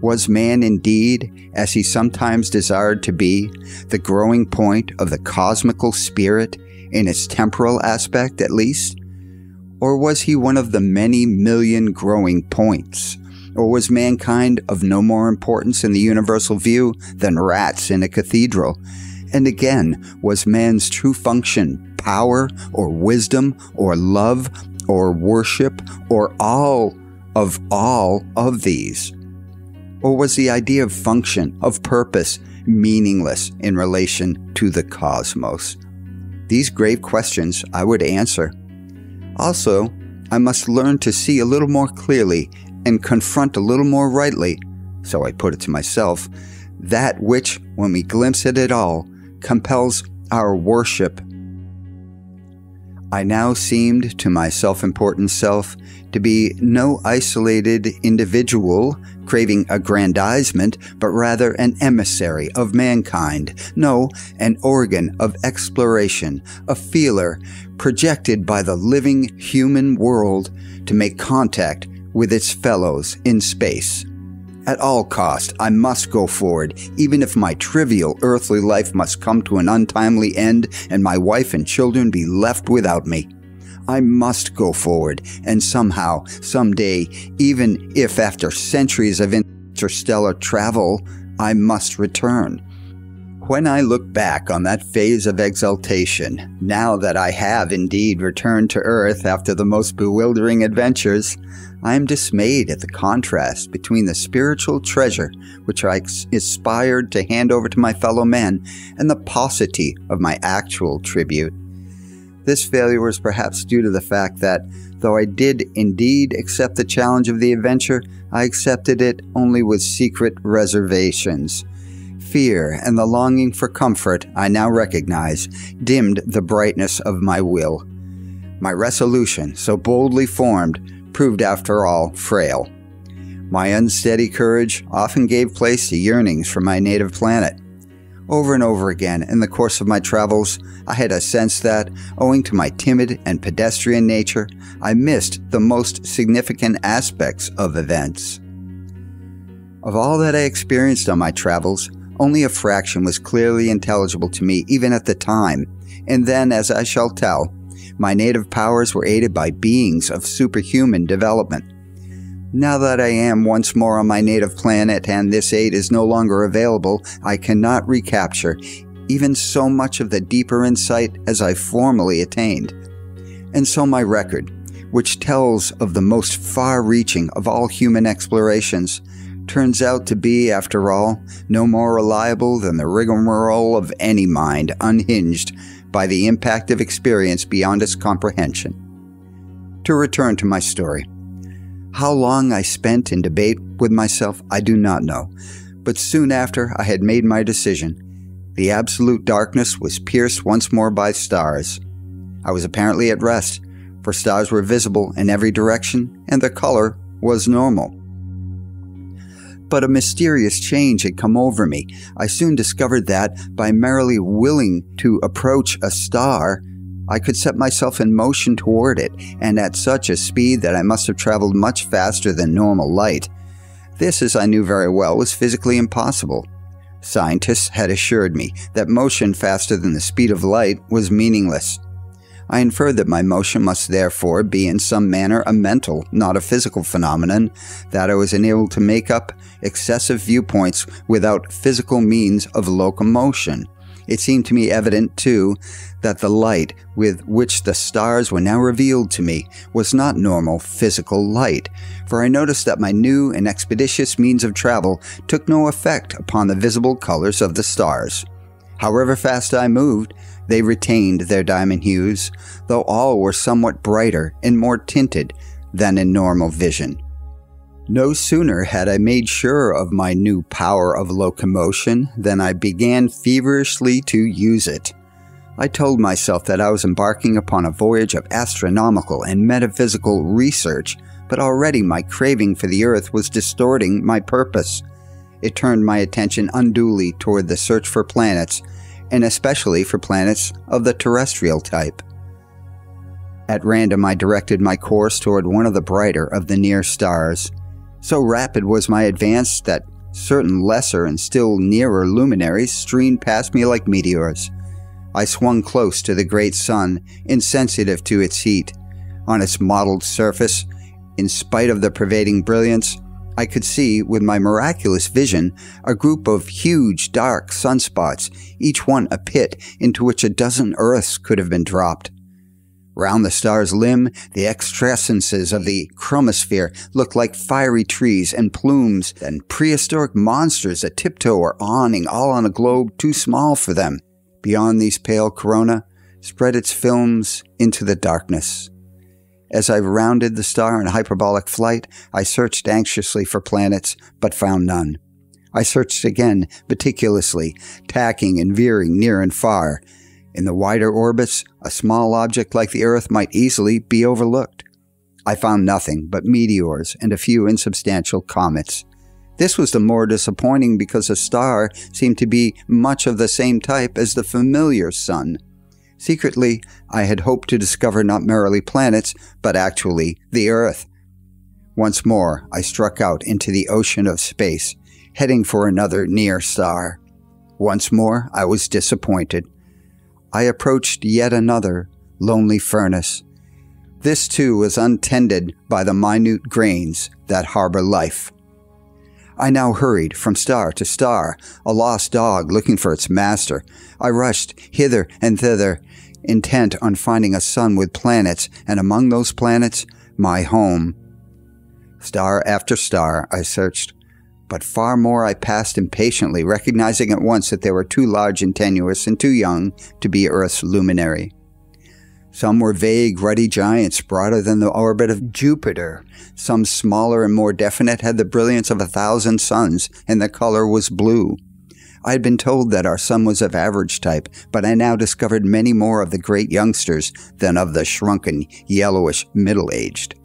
Was man indeed, as he sometimes desired to be, the growing point of the cosmical spirit, in its temporal aspect at least? Or was he one of the many million growing points? Or was mankind of no more importance in the universal view than rats in a cathedral? And again, was man's true function power, or wisdom, or love, or worship, or all of these? Or was the idea of function, of purpose, meaningless in relation to the cosmos? These grave questions I would answer. Also, I must learn to see a little more clearly and confront a little more rightly, so I put it to myself, that which, when we glimpse at it all, compels our worship. I now seemed to my self-important self to be no isolated individual craving aggrandizement, but rather an emissary of mankind, no, an organ of exploration, a feeler projected by the living human world to make contact with its fellows in space. At all cost, I must go forward, even if my trivial earthly life must come to an untimely end and my wife and children be left without me. I must go forward, and somehow, someday, even if after centuries of interstellar travel, I must return. When I look back on that phase of exaltation, now that I have indeed returned to Earth after the most bewildering adventures, I am dismayed at the contrast between the spiritual treasure which I aspired to hand over to my fellow men and the paucity of my actual tribute. This failure was perhaps due to the fact that, though I did indeed accept the challenge of the adventure, I accepted it only with secret reservations. Fear and the longing for comfort, I now recognize, dimmed the brightness of my will. My resolution, so boldly formed, proved after all frail. My unsteady courage often gave place to yearnings for my native planet. Over and over again in the course of my travels, I had a sense that, owing to my timid and pedestrian nature, I missed the most significant aspects of events. Of all that I experienced on my travels, only a fraction was clearly intelligible to me even at the time, and then, as I shall tell, my native powers were aided by beings of superhuman development. Now that I am once more on my native planet and this aid is no longer available, I cannot recapture even so much of the deeper insight as I formerly attained. And so my record, which tells of the most far-reaching of all human explorations, turns out to be, after all, no more reliable than the rigmarole of any mind unhinged by the impact of experience beyond its comprehension. To return to my story. How long I spent in debate with myself, I do not know, but soon after I had made my decision, the absolute darkness was pierced once more by stars. I was apparently at rest, for stars were visible in every direction, and their color was normal. But a mysterious change had come over me. I soon discovered that, by merely willing to approach a star, I could set myself in motion toward it, and at such a speed that I must have traveled much faster than normal light. This, as I knew very well, was physically impossible. Scientists had assured me that motion faster than the speed of light was meaningless. I inferred that my motion must therefore be in some manner a mental, not a physical phenomenon, that I was enabled to make up excessive viewpoints without physical means of locomotion. It seemed to me evident, too, that the light with which the stars were now revealed to me was not normal physical light, for I noticed that my new and expeditious means of travel took no effect upon the visible colors of the stars. However fast I moved, they retained their diamond hues, though all were somewhat brighter and more tinted than in normal vision. No sooner had I made sure of my new power of locomotion than I began feverishly to use it. I told myself that I was embarking upon a voyage of astronomical and metaphysical research, but already my craving for the earth was distorting my purpose. It turned my attention unduly toward the search for planets, and especially for planets of the terrestrial type. At random I directed my course toward one of the brighter of the near stars. So rapid was my advance that Certain lesser and still nearer luminaries streamed past me like meteors. I swung close to the great sun, insensitive to its heat. On its mottled surface, in spite of the pervading brilliance, I could see, with my miraculous vision, a group of huge, dark sunspots, each one a pit into which a dozen Earths could have been dropped. Round the star's limb, the excrescences of the chromosphere looked like fiery trees and plumes and prehistoric monsters that tiptoe or awning, all on a globe too small for them. Beyond these pale corona, spread its films into the darkness. As I rounded the star in hyperbolic flight, I searched anxiously for planets, but found none. I searched again, meticulously, tacking and veering near and far. In the wider orbits, a small object like the Earth might easily be overlooked. I found nothing but meteors and a few insubstantial comets. This was the more disappointing because the star seemed to be much of the same type as the familiar Sun. Secretly, I had hoped to discover not merely planets, but actually the Earth. Once more, I struck out into the ocean of space, heading for another near star. Once more, I was disappointed. I approached yet another lonely furnace. This too was untended by the minute grains that harbor life. I now hurried from star to star, a lost dog looking for its master. I rushed hither and thither, intent on finding a sun with planets, and among those planets, my home. Star after star I searched, but far more I passed impatiently, recognizing at once that they were too large and tenuous and too young to be Earth's luminary. Some were vague, ruddy giants broader than the orbit of Jupiter. Some smaller and more definite had the brilliance of 1,000 suns, and the color was blue. I had been told that our sun was of average type, but I now discovered many more of the great youngsters than of the shrunken, yellowish middle-aged.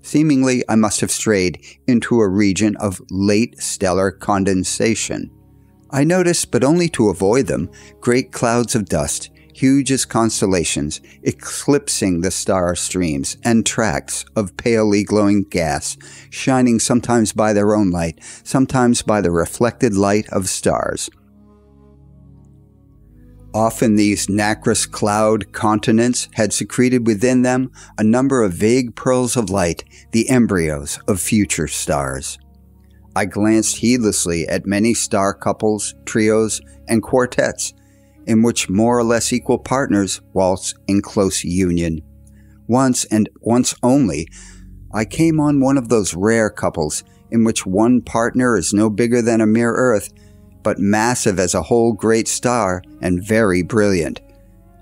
Seemingly, I must have strayed into a region of late stellar condensation. I noticed, but only to avoid them, great clouds of dust, huge as constellations, eclipsing the star streams, and tracts of palely glowing gas, shining sometimes by their own light, sometimes by the reflected light of stars. Often these nacrous cloud continents had secreted within them a number of vague pearls of light, the embryos of future stars. I glanced heedlessly at many star couples, trios, and quartets, in which more or less equal partners waltz in close union. Once, and once only, I came on one of those rare couples in which one partner is no bigger than a mere Earth, but massive as a whole great star and very brilliant.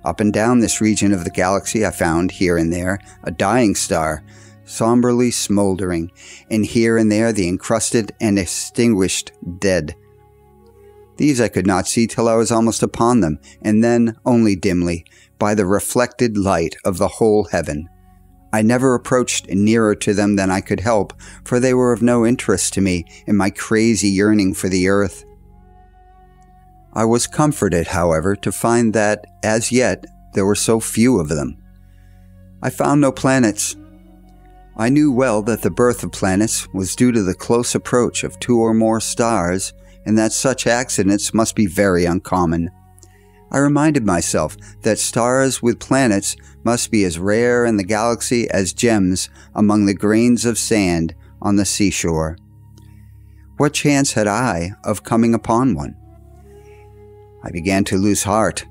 Up and down this region of the galaxy I found, here and there, a dying star, somberly smoldering, and here and there the encrusted and extinguished dead. These I could not see till I was almost upon them, and then only dimly, by the reflected light of the whole heaven. I never approached nearer to them than I could help, for they were of no interest to me in my crazy yearning for the Earth. I was comforted, however, to find that, as yet, there were so few of them. I found no planets. I knew well that the birth of planets was due to the close approach of two or more stars, and that such accidents must be very uncommon. I reminded myself that stars with planets must be as rare in the galaxy as gems among the grains of sand on the seashore. What chance had I of coming upon one? I began to lose heart.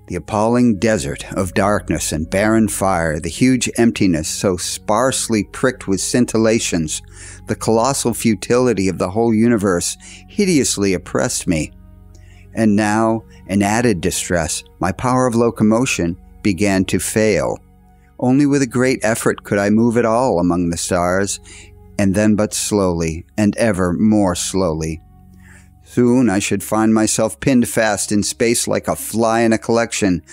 The appalling desert of darkness and barren fire, the huge emptiness so sparsely pricked with scintillations, the colossal futility of the whole universe hideously oppressed me. And now, in added distress, my power of locomotion began to fail. Only with a great effort could I move at all among the stars, and then but slowly, and ever more slowly. Soon I should find myself pinned fast in space like a fly in a collection,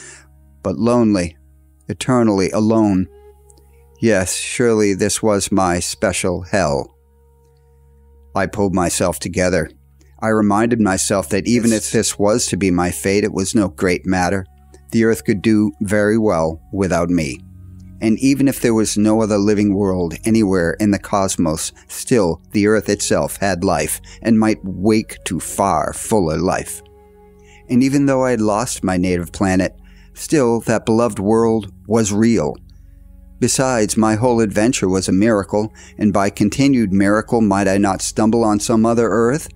but lonely, eternally alone. Yes, surely this was my special hell. I pulled myself together. I reminded myself that even if this was to be my fate, it was no great matter. The Earth could do very well without me. and even if there was no other living world anywhere in the cosmos, still the Earth itself had life, and might wake to far fuller life. And even though I had lost my native planet, still that beloved world was real. Besides, my whole adventure was a miracle, and by continued miracle might I not stumble on some other Earth?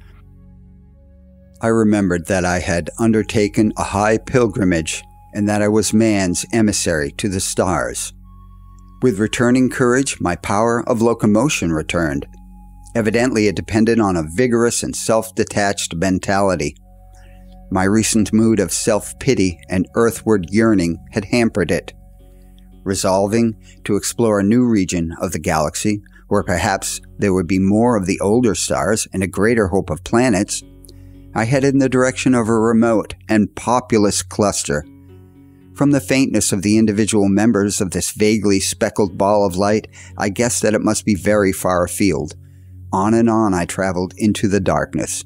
I remembered that I had undertaken a high pilgrimage, and that I was man's emissary to the stars. With returning courage, my power of locomotion returned. Evidently, it depended on a vigorous and self-detached mentality. My recent mood of self-pity and earthward yearning had hampered it. Resolving to explore a new region of the galaxy, where perhaps there would be more of the older stars and a greater hope of planets, I headed in the direction of a remote and populous cluster. From the faintness of the individual members of this vaguely speckled ball of light, I guessed that it must be very far afield. On and on I traveled into the darkness.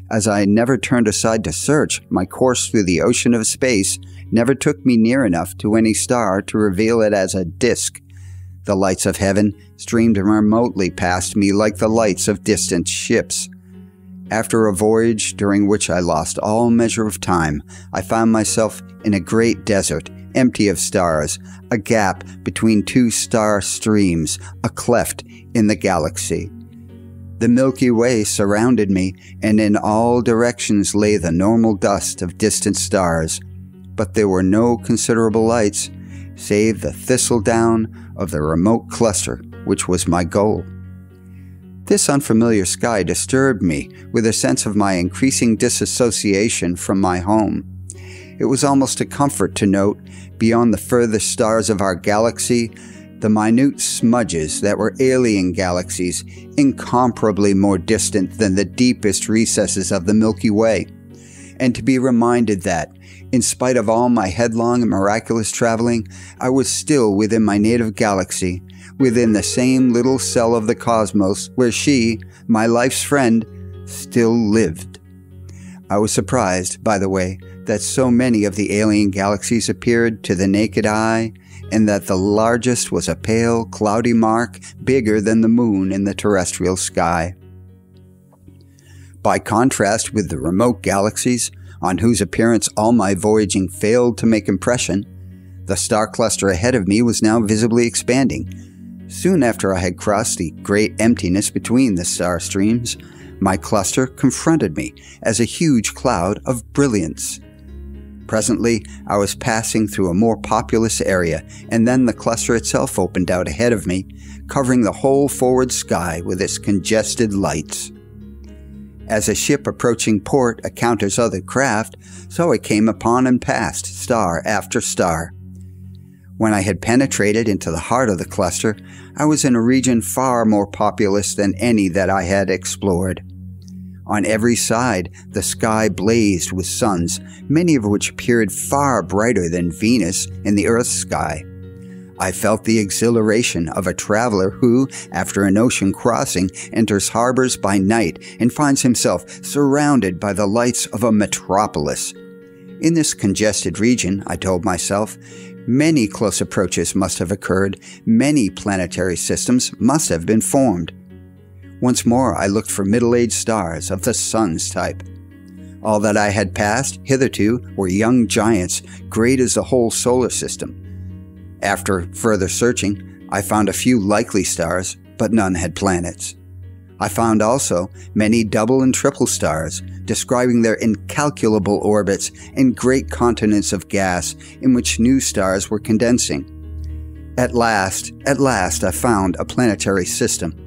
As I never turned aside to search, my course through the ocean of space never took me near enough to any star to reveal it as a disk. The lights of heaven streamed remotely past me like the lights of distant ships. After a voyage during which I lost all measure of time, I found myself in a great desert, empty of stars, a gap between two star streams, a cleft in the galaxy. The Milky Way surrounded me, and in all directions lay the normal dust of distant stars, but there were no considerable lights, save the thistledown of the remote cluster, which was my goal. This unfamiliar sky disturbed me with a sense of my increasing disassociation from my home. It was almost a comfort to note, beyond the furthest stars of our galaxy, the minute smudges that were alien galaxies, incomparably more distant than the deepest recesses of the Milky Way, and to be reminded that, in spite of all my headlong and miraculous traveling, I was still within my native galaxy, within the same little cell of the cosmos where she, my life's friend, still lived. I was surprised, by the way, that so many of the alien galaxies appeared to the naked eye, and that the largest was a pale, cloudy mark bigger than the moon in the terrestrial sky. By contrast with the remote galaxies, on whose appearance all my voyaging failed to make impression, the star cluster ahead of me was now visibly expanding. Soon after I had crossed the great emptiness between the star streams, my cluster confronted me as a huge cloud of brilliance. Presently, I was passing through a more populous area, and then the cluster itself opened out ahead of me, covering the whole forward sky with its congested lights. As a ship approaching port encounters other craft, so it came upon and passed star after star. When I had penetrated into the heart of the cluster, I was in a region far more populous than any that I had explored. On every side, the sky blazed with suns, many of which appeared far brighter than Venus in the Earth's sky. I felt the exhilaration of a traveler who, after an ocean crossing, enters harbors by night and finds himself surrounded by the lights of a metropolis. In this congested region, I told myself, many close approaches must have occurred, many planetary systems must have been formed. Once more I looked for middle-aged stars of the Sun's type. All that I had passed hitherto were young giants, great as the whole solar system. After further searching, I found a few likely stars, but none had planets. I found also many double and triple stars, describing their incalculable orbits and great continents of gas in which new stars were condensing. At last I found a planetary system.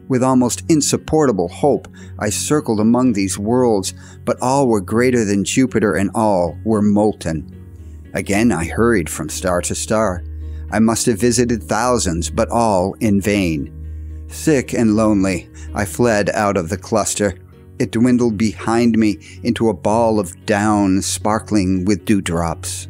With almost insupportable hope, I circled among these worlds, but all were greater than Jupiter and all were molten. Again I hurried from star to star. I must have visited thousands, but all in vain. Sick and lonely, I fled out of the cluster. It dwindled behind me into a ball of down sparkling with dewdrops.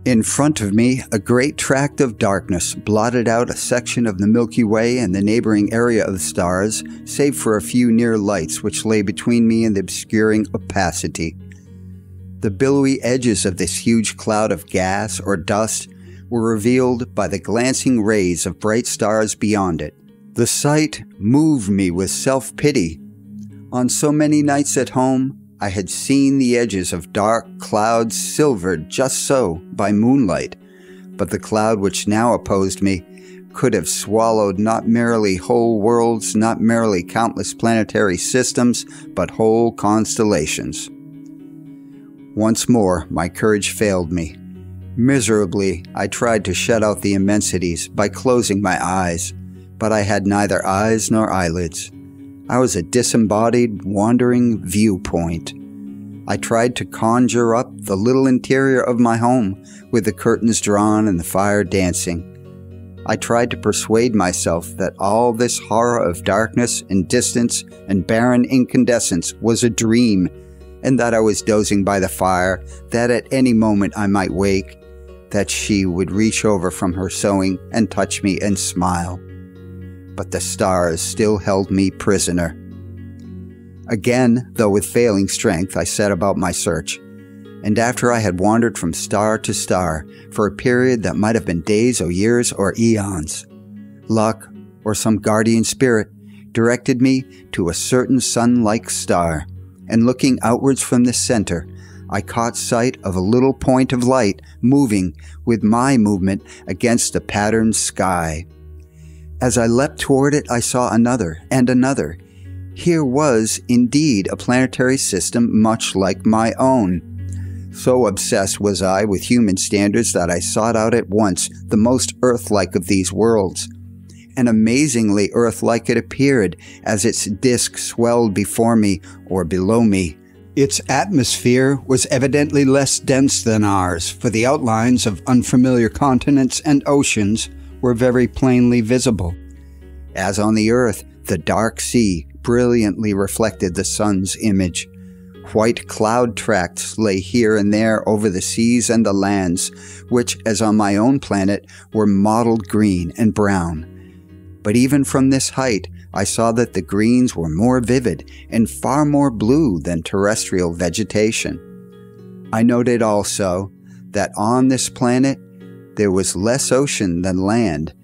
In front of me, a great tract of darkness blotted out a section of the Milky Way and the neighboring area of the stars, save for a few near lights which lay between me and the obscuring opacity. The billowy edges of this huge cloud of gas or dust were revealed by the glancing rays of bright stars beyond it. The sight moved me with self-pity. On so many nights at home, I had seen the edges of dark clouds silvered just so by moonlight, but the cloud which now opposed me could have swallowed not merely whole worlds, not merely countless planetary systems, but whole constellations. Once more, my courage failed me. Miserably, I tried to shut out the immensities by closing my eyes, but I had neither eyes nor eyelids. I was a disembodied, wandering viewpoint. I tried to conjure up the little interior of my home, with the curtains drawn and the fire dancing. I tried to persuade myself that all this horror of darkness and distance and barren incandescence was a dream, and that I was dozing by the fire, that at any moment I might wake, that she would reach over from her sewing and touch me and smile. But the stars still held me prisoner. Again, though with failing strength, I set about my search. And after I had wandered from star to star for a period that might have been days or years or eons, luck or some guardian spirit directed me to a certain sun-like star, and looking outwards from the center, I caught sight of a little point of light moving with my movement against the patterned sky. As I leapt toward it, I saw another and another. Here was indeed a planetary system much like my own. So obsessed was I with human standards that I sought out at once the most Earth-like of these worlds. And amazingly Earth-like it appeared as its disk swelled before me or below me. Its atmosphere was evidently less dense than ours, for the outlines of unfamiliar continents and oceans were very plainly visible. As on the Earth, the dark sea brilliantly reflected the sun's image. White cloud tracts lay here and there over the seas and the lands, which, as on my own planet, were mottled green and brown. But even from this height, I saw that the greens were more vivid and far more blue than terrestrial vegetation. I noted also that on this planet there was less ocean than land,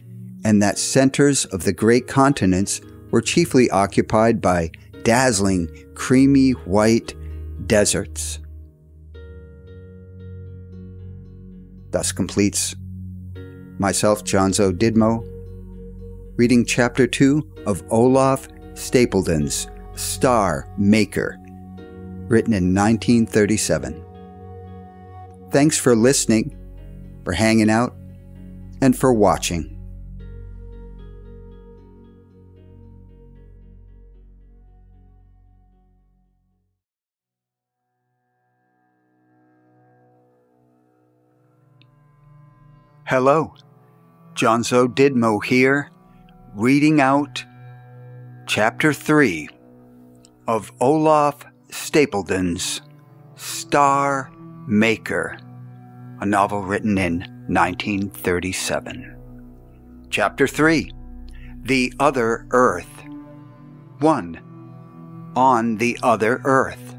and that centers of the great continents were chiefly occupied by dazzling, creamy white deserts. Thus completes myself, Jonzo Didmo, reading Chapter 2 of Olaf Stapledon's Star Maker, written in 1937. Thanks for listening, for hanging out, and for watching. Hello, Jonzo Didmo here, reading out Chapter 3 of Olaf Stapledon's Star Maker, a novel written in 1937. Chapter 3, The Other Earth. 1. On the Other Earth.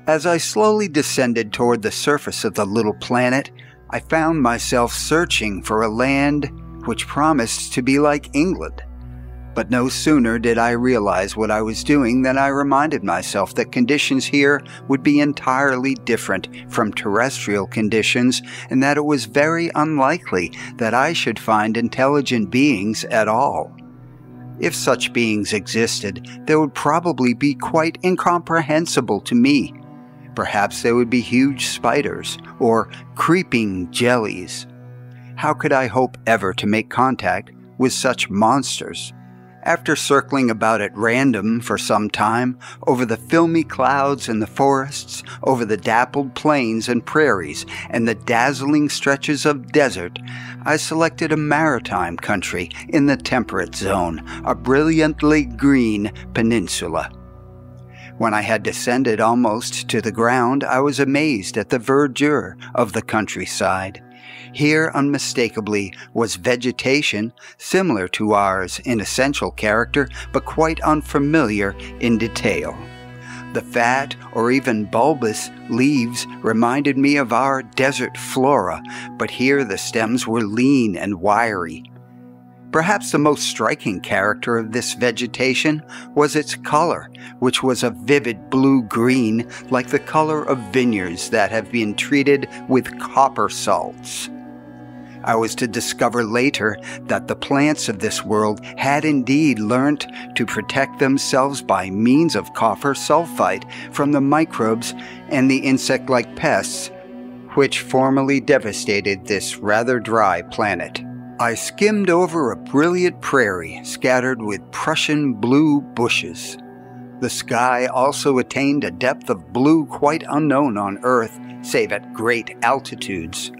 As I slowly descended toward the surface of the little planet, I found myself searching for a land which promised to be like England. But no sooner did I realize what I was doing than I reminded myself that conditions here would be entirely different from terrestrial conditions, and that it was very unlikely that I should find intelligent beings at all. If such beings existed, they would probably be quite incomprehensible to me. Perhaps they would be huge spiders or creeping jellies. How could I hope ever to make contact with such monsters? After circling about at random for some time, over the filmy clouds and the forests, over the dappled plains and prairies, and the dazzling stretches of desert, I selected a maritime country in the temperate zone, a brilliantly green peninsula. When I had descended almost to the ground, I was amazed at the verdure of the countryside. Here, unmistakably, was vegetation similar to ours in essential character, but quite unfamiliar in detail. The fat or even bulbous leaves reminded me of our desert flora, but here the stems were lean and wiry. Perhaps the most striking character of this vegetation was its color, which was a vivid blue-green like the color of vineyards that have been treated with copper salts. I was to discover later that the plants of this world had indeed learnt to protect themselves by means of copper sulfite from the microbes and the insect-like pests which formerly devastated this rather dry planet. I skimmed over a brilliant prairie scattered with Prussian blue bushes. The sky also attained a depth of blue quite unknown on Earth, save at great altitudes.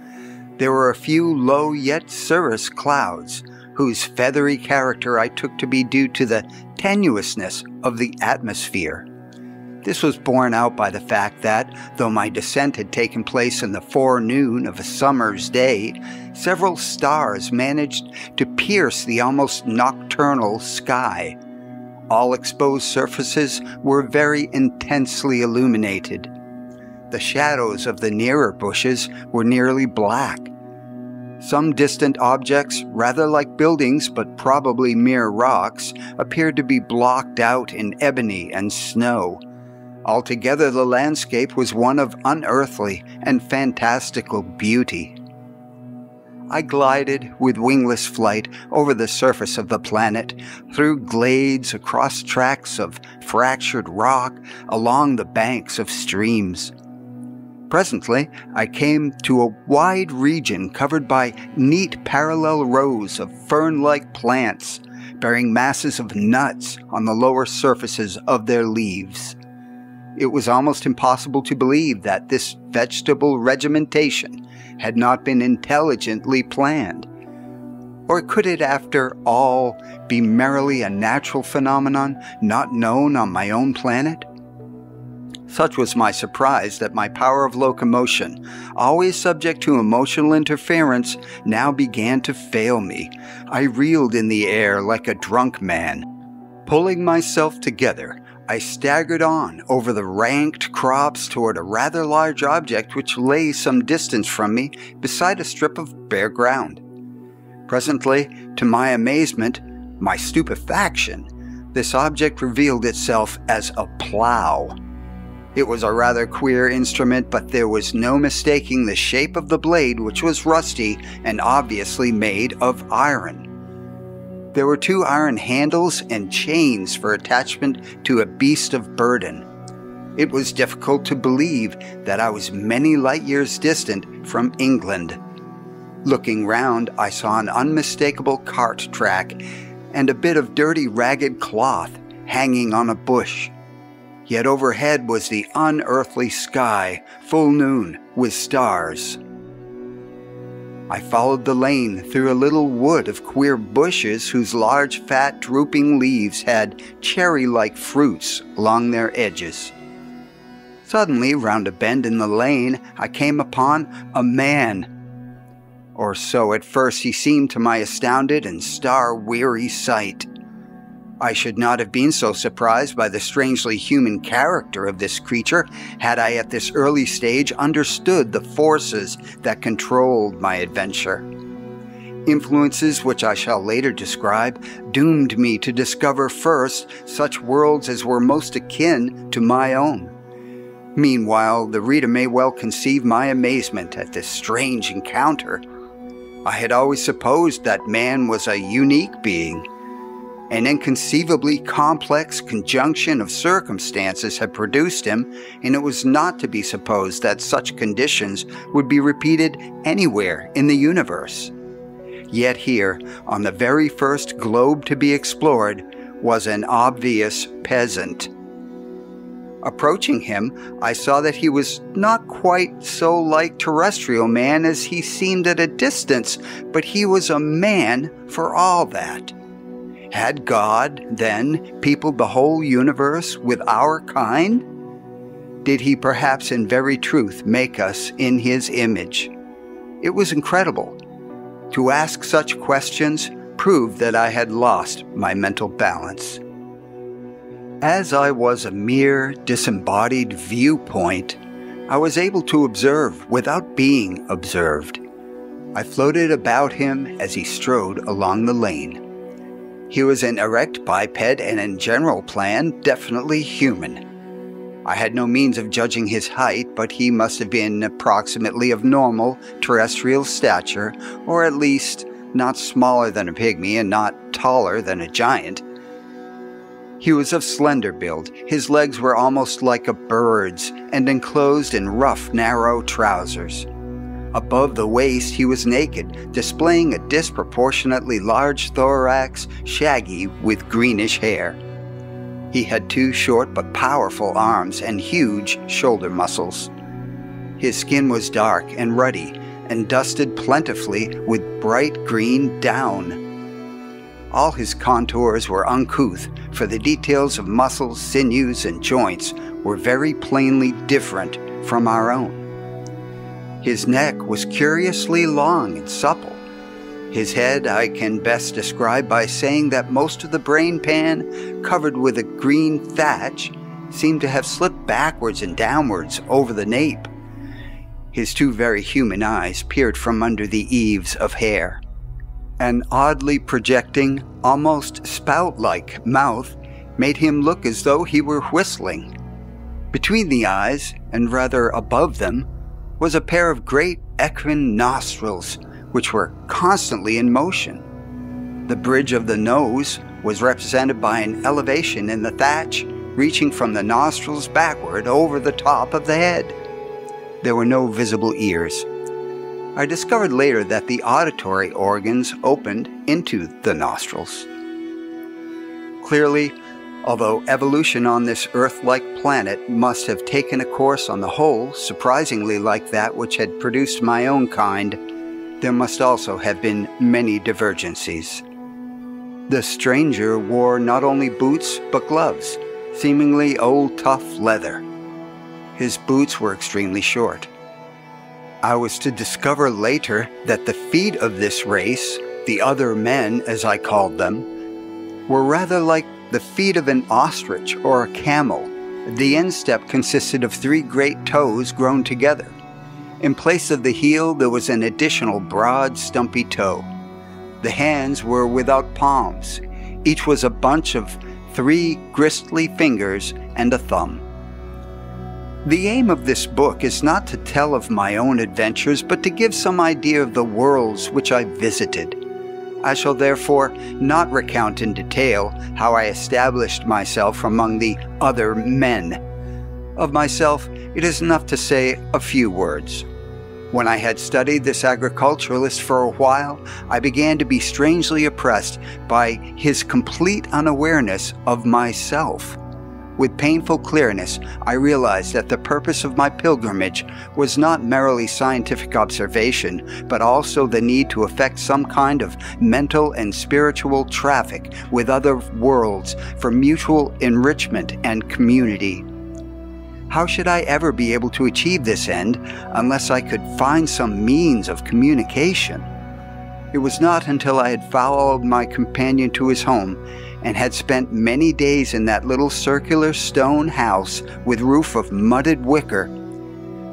There were a few low yet cirrus clouds, whose feathery character I took to be due to the tenuousness of the atmosphere. This was borne out by the fact that, though my descent had taken place in the forenoon of a summer's day, several stars managed to pierce the almost nocturnal sky. All exposed surfaces were very intensely illuminated. The shadows of the nearer bushes were nearly black. Some distant objects, rather like buildings but probably mere rocks, appeared to be blocked out in ebony and snow. Altogether, the landscape was one of unearthly and fantastical beauty. I glided with wingless flight over the surface of the planet, through glades, across tracts of fractured rock, along the banks of streams. Presently, I came to a wide region covered by neat parallel rows of fern-like plants, bearing masses of nuts on the lower surfaces of their leaves. It was almost impossible to believe that this vegetable regimentation had not been intelligently planned. Or could it, after all, be merely a natural phenomenon not known on my own planet? Such was my surprise that my power of locomotion, always subject to emotional interference, now began to fail me. I reeled in the air like a drunk man. Pulling myself together, I staggered on over the ranked crops toward a rather large object which lay some distance from me beside a strip of bare ground. Presently, to my amazement, my stupefaction, this object revealed itself as a plow. It was a rather queer instrument, but there was no mistaking the shape of the blade, which was rusty and obviously made of iron. There were 2 iron handles and chains for attachment to a beast of burden. It was difficult to believe that I was many light years distant from England. Looking round, I saw an unmistakable cart track and a bit of dirty, ragged cloth hanging on a bush. Yet overhead was the unearthly sky, full noon, with stars. I followed the lane through a little wood of queer bushes whose large, fat, drooping leaves had cherry-like fruits along their edges. Suddenly, round a bend in the lane, I came upon a man. Or so at first he seemed to my astounded and star-weary sight. I should not have been so surprised by the strangely human character of this creature had I at this early stage understood the forces that controlled my adventure. Influences which I shall later describe doomed me to discover first such worlds as were most akin to my own. Meanwhile, the reader may well conceive my amazement at this strange encounter. I had always supposed that man was a unique being. An inconceivably complex conjunction of circumstances had produced him, and it was not to be supposed that such conditions would be repeated anywhere in the universe. Yet here, on the very first globe to be explored, was an obvious peasant. Approaching him, I saw that he was not quite so like terrestrial man as he seemed at a distance, but he was a man for all that. Had God, then, peopled the whole universe with our kind? Did he perhaps in very truth make us in his image? It was incredible. To ask such questions proved that I had lost my mental balance. As I was a mere disembodied viewpoint, I was able to observe without being observed. I floated about him as he strode along the lane. He was an erect biped and in general plan definitely human. I had no means of judging his height, but he must have been approximately of normal terrestrial stature, or at least not smaller than a pygmy and not taller than a giant. He was of slender build. His legs were almost like a bird's and enclosed in rough, narrow trousers. Above the waist he was naked, displaying a disproportionately large thorax, shaggy with greenish hair. He had 2 short but powerful arms and huge shoulder muscles. His skin was dark and ruddy and dusted plentifully with bright green down. All his contours were uncouth, for the details of muscles, sinews, and joints were very plainly different from our own. His neck was curiously long and supple. His head I can best describe by saying that most of the brain pan, covered with a green thatch, seemed to have slipped backwards and downwards over the nape. His 2 very human eyes peered from under the eaves of hair. An oddly projecting, almost spout-like mouth made him look as though he were whistling. Between the eyes, and rather above them, was a pair of great equine nostrils, which were constantly in motion. The bridge of the nose was represented by an elevation in the thatch, reaching from the nostrils backward over the top of the head. There were no visible ears. I discovered later that the auditory organs opened into the nostrils. Clearly, although evolution on this Earth-like planet must have taken a course on the whole surprisingly like that which had produced my own kind, there must also have been many divergencies. The stranger wore not only boots but gloves, seemingly old tough leather. His boots were extremely short. I was to discover later that the feet of this race, the other men as I called them, were rather like the feet of an ostrich or a camel. The instep consisted of 3 great toes grown together. In place of the heel there was an additional broad, stumpy toe. The hands were without palms. Each was a bunch of 3 gristly fingers and a thumb. The aim of this book is not to tell of my own adventures, but to give some idea of the worlds which I visited. I shall therefore not recount in detail how I established myself among the other men. Of myself, it is enough to say a few words. When I had studied this agriculturalist for a while, I began to be strangely oppressed by his complete unawareness of myself. With painful clearness, I realized that the purpose of my pilgrimage was not merely scientific observation, but also the need to effect some kind of mental and spiritual traffic with other worlds for mutual enrichment and community. How should I ever be able to achieve this end unless I could find some means of communication? It was not until I had followed my companion to his home and had spent many days in that little circular stone house with roof of mudded wicker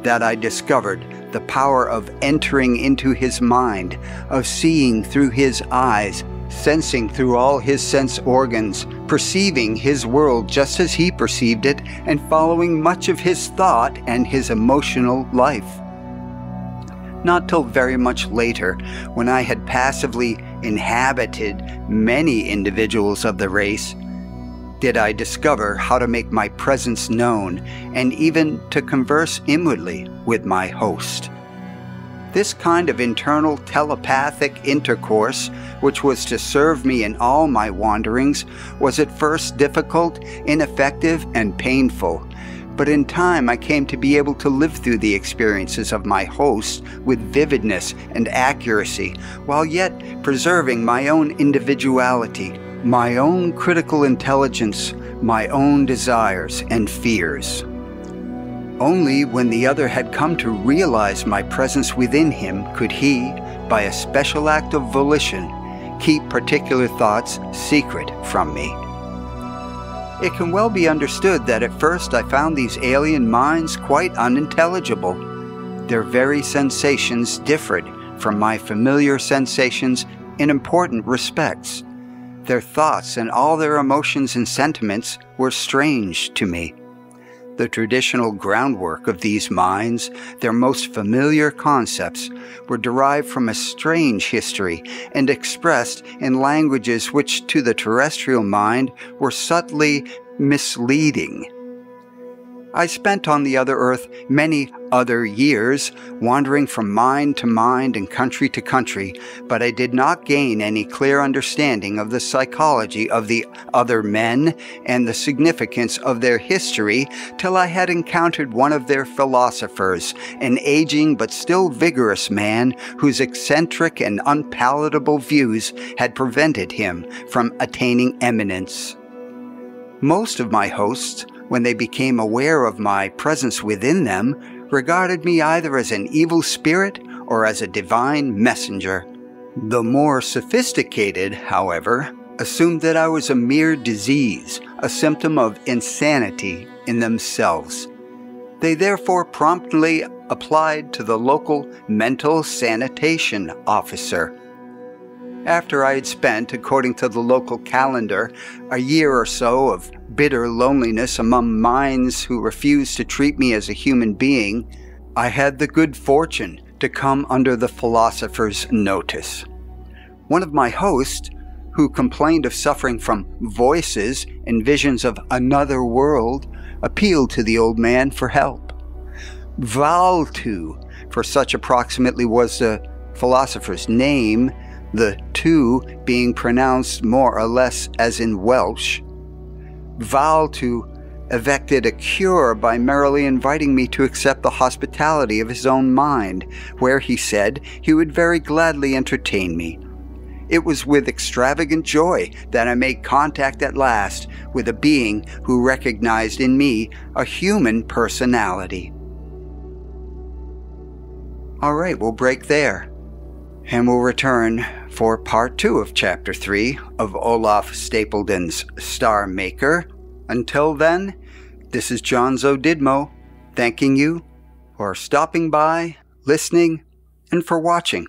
that I discovered the power of entering into his mind, of seeing through his eyes, sensing through all his sense organs, perceiving his world just as he perceived it, and following much of his thought and his emotional life. Not till very much later, when I had passively inhabited many individuals of the race, did I discover how to make my presence known and even to converse inwardly with my host. This kind of internal telepathic intercourse, which was to serve me in all my wanderings, was at first difficult, ineffective, and painful. But in time I came to be able to live through the experiences of my host with vividness and accuracy, while yet preserving my own individuality, my own critical intelligence, my own desires and fears. Only when the other had come to realize my presence within him could he, by a special act of volition, keep particular thoughts secret from me. It can well be understood that at first I found these alien minds quite unintelligible. Their very sensations differed from my familiar sensations in important respects. Their thoughts and all their emotions and sentiments were strange to me. The traditional groundwork of these minds, their most familiar concepts, were derived from a strange history and expressed in languages which to the terrestrial mind were subtly misleading. I spent on the other earth many other years, wandering from mind to mind and country to country, but I did not gain any clear understanding of the psychology of the other men and the significance of their history till I had encountered one of their philosophers, an aging but still vigorous man whose eccentric and unpalatable views had prevented him from attaining eminence. Most of my hosts, when they became aware of my presence within them, regarded me either as an evil spirit or as a divine messenger. The more sophisticated, however, assumed that I was a mere disease, a symptom of insanity in themselves. They therefore promptly applied to the local mental sanitation officer. After I had spent, according to the local calendar, a year or so of bitter loneliness among minds who refused to treat me as a human being, I had the good fortune to come under the philosopher's notice. One of my hosts, who complained of suffering from voices and visions of another world, appealed to the old man for help. Valtu, for such approximately was the philosopher's name, the two being pronounced more or less as in Welsh. Valtu effected a cure by merrily inviting me to accept the hospitality of his own mind, where he said he would very gladly entertain me. It was with extravagant joy that I made contact at last with a being who recognized in me a human personality. All right, we'll break there. And we'll return for part 2 of Chapter 3 of Olaf Stapledon's Star Maker. Until then, this is Jonzo Didmo, thanking you for stopping by, listening, and for watching.